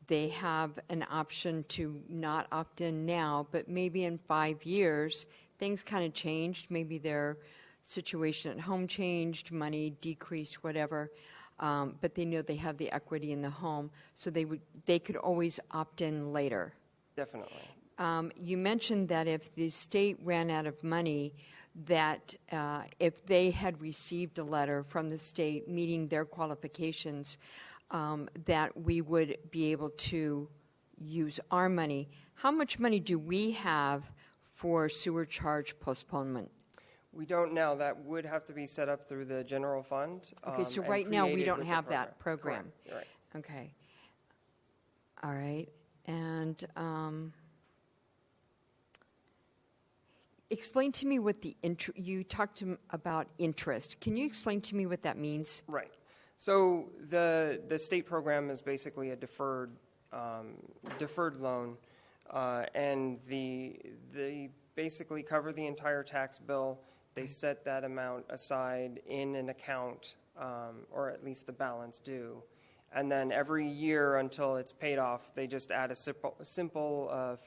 they have an option to not opt in now, but maybe in 5 years, things kind of changed. Maybe their situation at home changed, money decreased, whatever. But they know they have the equity in the home, so they could always opt in later. Definitely. You mentioned that if the state ran out of money, that if they had received a letter from the state meeting their qualifications, that we would be able to use our money. How much money do we have for sewer charge postponement? We don't now. That would have to be set up through the general fund. Okay, so and right now we created don't with the have that program. Correct. You're right. Okay. All right. And explain to me what you talked about interest. Can you explain to me what that means? Right. So the state program is basically a deferred loan, and they basically cover the entire tax bill. They set that amount aside in an account, or at least the balance due, and then every year until it's paid off, they just add a simple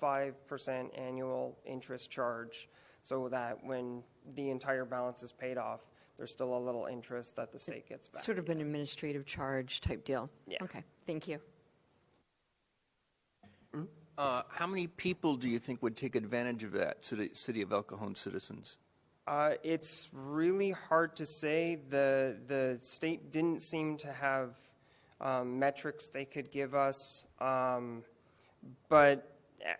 5% annual interest charge, so that when the entire balance is paid off, there's still a little interest that the state gets back. Sort of an administrative charge type deal. Yeah. Okay, thank you. How many people do you think would take advantage of that, City of El Cajon citizens? It's really hard to say. The state didn't seem to have metrics they could give us, but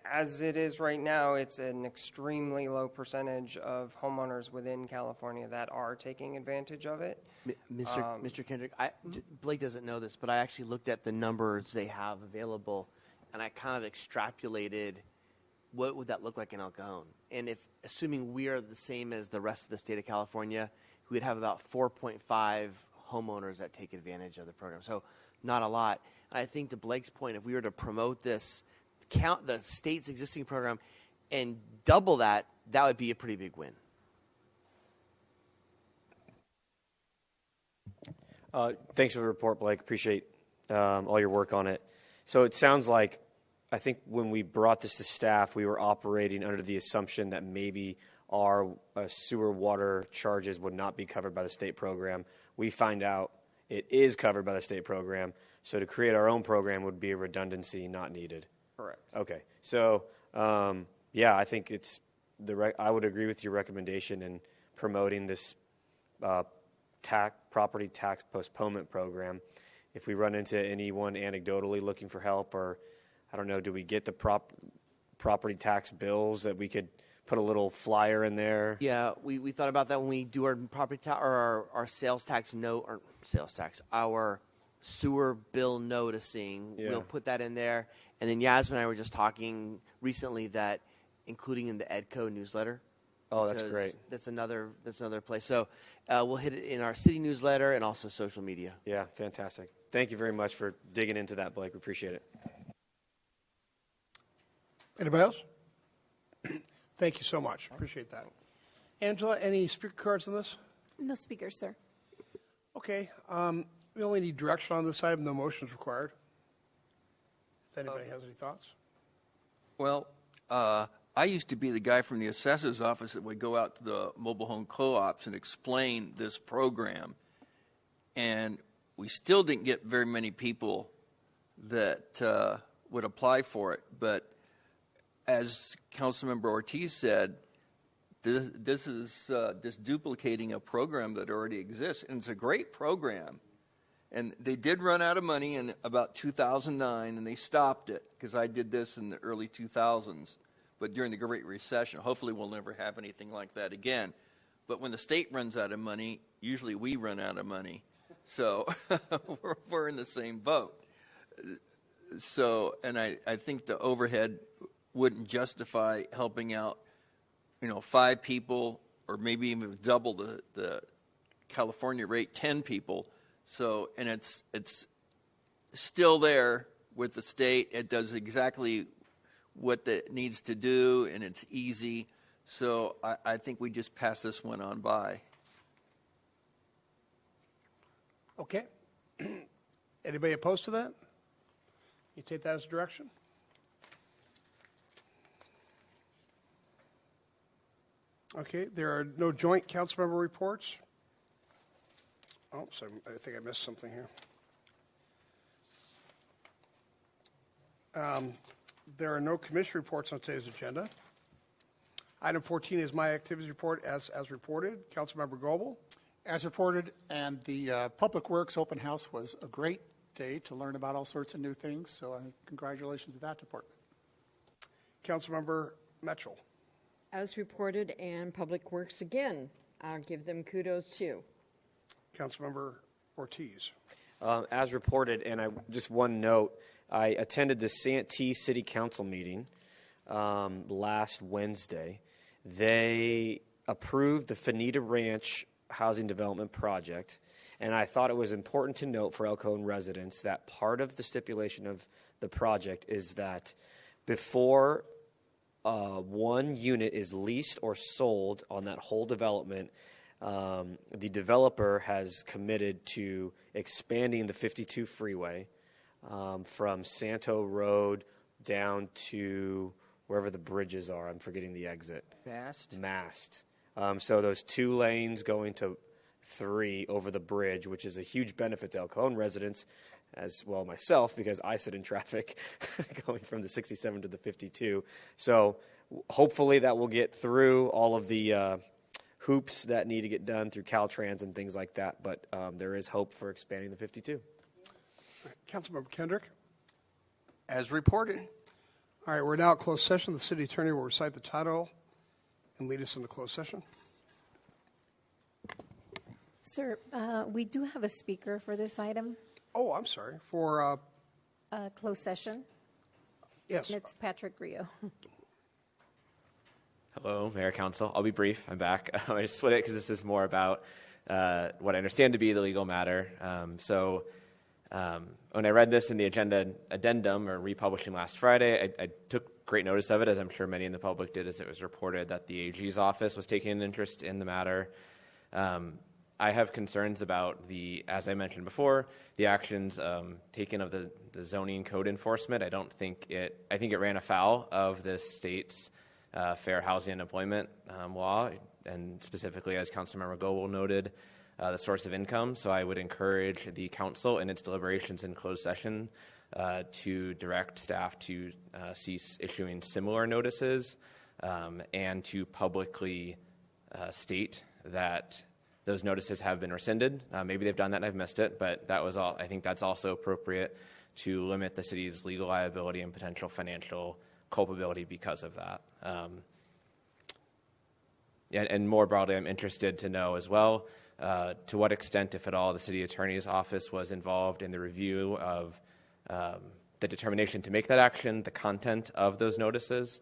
as it is right now, it's an extremely low percentage of homeowners within California that are taking advantage of it. Mr. Kendrick, Blake doesn't know this, but I actually looked at the numbers they have available, and I kind of extrapolated what would that look like in El Cajon. And if, assuming we are the same as the rest of the state of California, we would have about 4.5 homeowners that take advantage of the program. So not a lot. And I think to Blake's point, if we were to promote this, count the state's existing program and double that, that would be a pretty big win. Thanks for the report, Blake. Appreciate all your work on it. So it sounds like, I think when we brought this to staff, we were operating under the assumption that maybe our sewer water charges would not be covered by the state program. We find out it is covered by the state program, so to create our own program would be a redundancy not needed. Correct. Okay. So, yeah, I think it's I would agree with your recommendation in promoting this property tax postponement program. If we run into anyone anecdotally looking for help, or I don't know, do we get the property tax bills that we could put a little flyer in there? Yeah, we thought about that when we do our property tax or our sales tax note, or sales tax, our sewer bill noticing. Yeah. We'll put that in there. And then Yasmin and I were just talking recently that including in the EDCO newsletter. Oh, that's great. That's another place. So we'll hit it in our city newsletter and also social media. Yeah, fantastic. Thank you very much for digging into that, Blake. We appreciate it. Anybody else? Thank you so much. Appreciate that. Angela, any speaker cards on this? No speakers, sir. Okay. We only need direction on this item. No motions required. If anybody has any thoughts. Well, I used to be the guy from the assessor's office that would go out to the mobile home co-ops and explain this program. And we still didn't get very many people that would apply for it. But as Councilmember Ortiz said, this is just duplicating a program that already exists. And it's a great program. And they did run out of money in about 2009, and they stopped it because I did this in the early 2000s. But during the Great Recession, hopefully we'll never have anything like that again. But when the state runs out of money, usually we run out of money. So we're in the same boat. So, and I think the overhead wouldn't justify helping out, 5 people, or maybe even double the California rate, 10 people. So, and it's still there with the state. It does exactly what it needs to do, and it's easy. So I think we just pass this one on by. Okay. Anybody opposed to that? You take that as direction? Okay, there are no joint council member reports. Oh, so I think I missed something here. There are no commission reports on today's agenda. Item 14 is my activities report as reported. Councilmember Goebel. As reported, and the Public Works open house was a great day to learn about all sorts of new things, so congratulations to that department. Councilmember Mitchell. As reported, and Public Works again, I'll give them kudos too. Councilmember Ortiz. As reported, and just one note, I attended the Santee City Council meeting last Wednesday. They approved the Fanita Ranch Housing Development Project, and I thought it was important to note for El Cajon residents that part of the stipulation of the project is that before one unit is leased or sold on that whole development, the developer has committed to expanding the 52 freeway from Santo Road down to wherever the bridges are. I'm forgetting the exit. Mast. So those 2 lanes going to 3 over the bridge, which is a huge benefit to El Cajon residents, as well myself, because I sit in traffic going from the 67 to the 52. So hopefully that will get through all of the hoops that need to get done through Caltrans and things like that, but there is hope for expanding the 52. Councilmember Kendrick. As reported. All right, we're now at closed session. The city attorney will recite the title and lead us into closed session. Sir, we do have a speaker for this item. Oh, I'm sorry. For closed session. Yes. And it's Patrick Rio. Hello, Mayor, Council. I'll be brief. I'm back. I just split it because this is more about what I understand to be the legal matter. When I read this in the agenda addendum or republishing last Friday, I took great notice of it, as I'm sure many in the public did, as it was reported that the AG's office was taking an interest in the matter. I have concerns about as I mentioned before, the actions taken of the zoning code enforcement. I think it ran afoul of this state's fair housing and employment law, and specifically, as Councilmember Goebel noted, the source of income. So I would encourage the council in its deliberations in closed session to direct staff to cease issuing similar notices and to publicly state that those notices have been rescinded. Maybe they've done that and I've missed it, but that was all. I think that's also appropriate to limit the city's legal liability and potential financial culpability because of that. And more broadly, I'm interested to know as well to what extent, if at all, the city attorney's office was involved in the review of the determination to make that action, the content of those notices,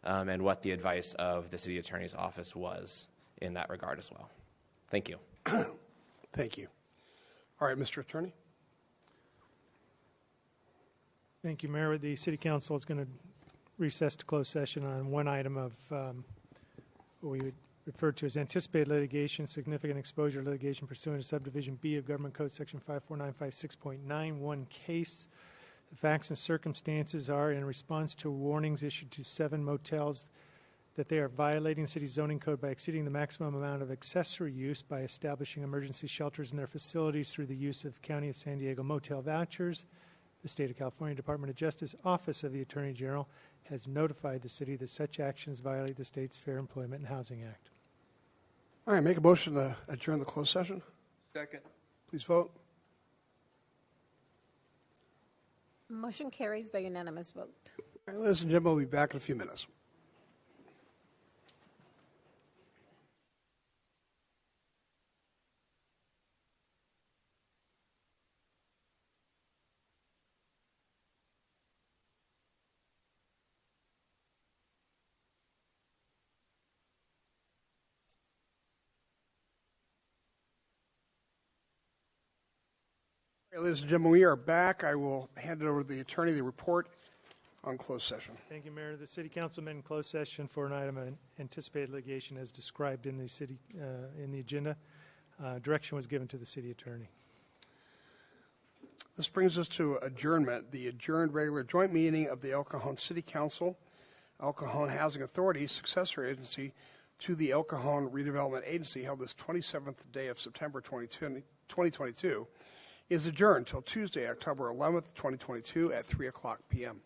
and what the advice of the city attorney's office was in that regard as well. Thank you. Thank you. All right, Mr. Attorney. Thank you, Mayor. The City Council is going to recess to closed session on one item of what we would refer to as anticipated litigation, significant exposure litigation pursuant to Subdivision B of Government Code Section 54956.91 case. The facts and circumstances are in response to warnings issued to 7 motels that they are violating the city's zoning code by exceeding the maximum amount of accessory use by establishing emergency shelters in their facilities through the use of County of San Diego motel vouchers. The State of California Department of Justice Office of the Attorney General has notified the city that such actions violate the state's Fair Employment and Housing Act. All right, make a motion to adjourn the closed session. Second. Please vote. Motion carries by unanimous vote. All right, ladies and gentlemen, we'll be back in a few minutes. Ladies and gentlemen, we are back. I will hand it over to the attorney, the report on closed session. Thank you, Mayor. The City Council met in closed session for an item of anticipated litigation as described in the city in the agenda. Direction was given to the city attorney. This brings us to adjournment. The adjourned regular joint meeting of the El Cajon City Council, El Cajon Housing Authority, successor agency to the El Cajon Redevelopment Agency, held this 27th day of September 2022, is adjourned till Tuesday, October 11th, 2022 at 3 o'clock p.m.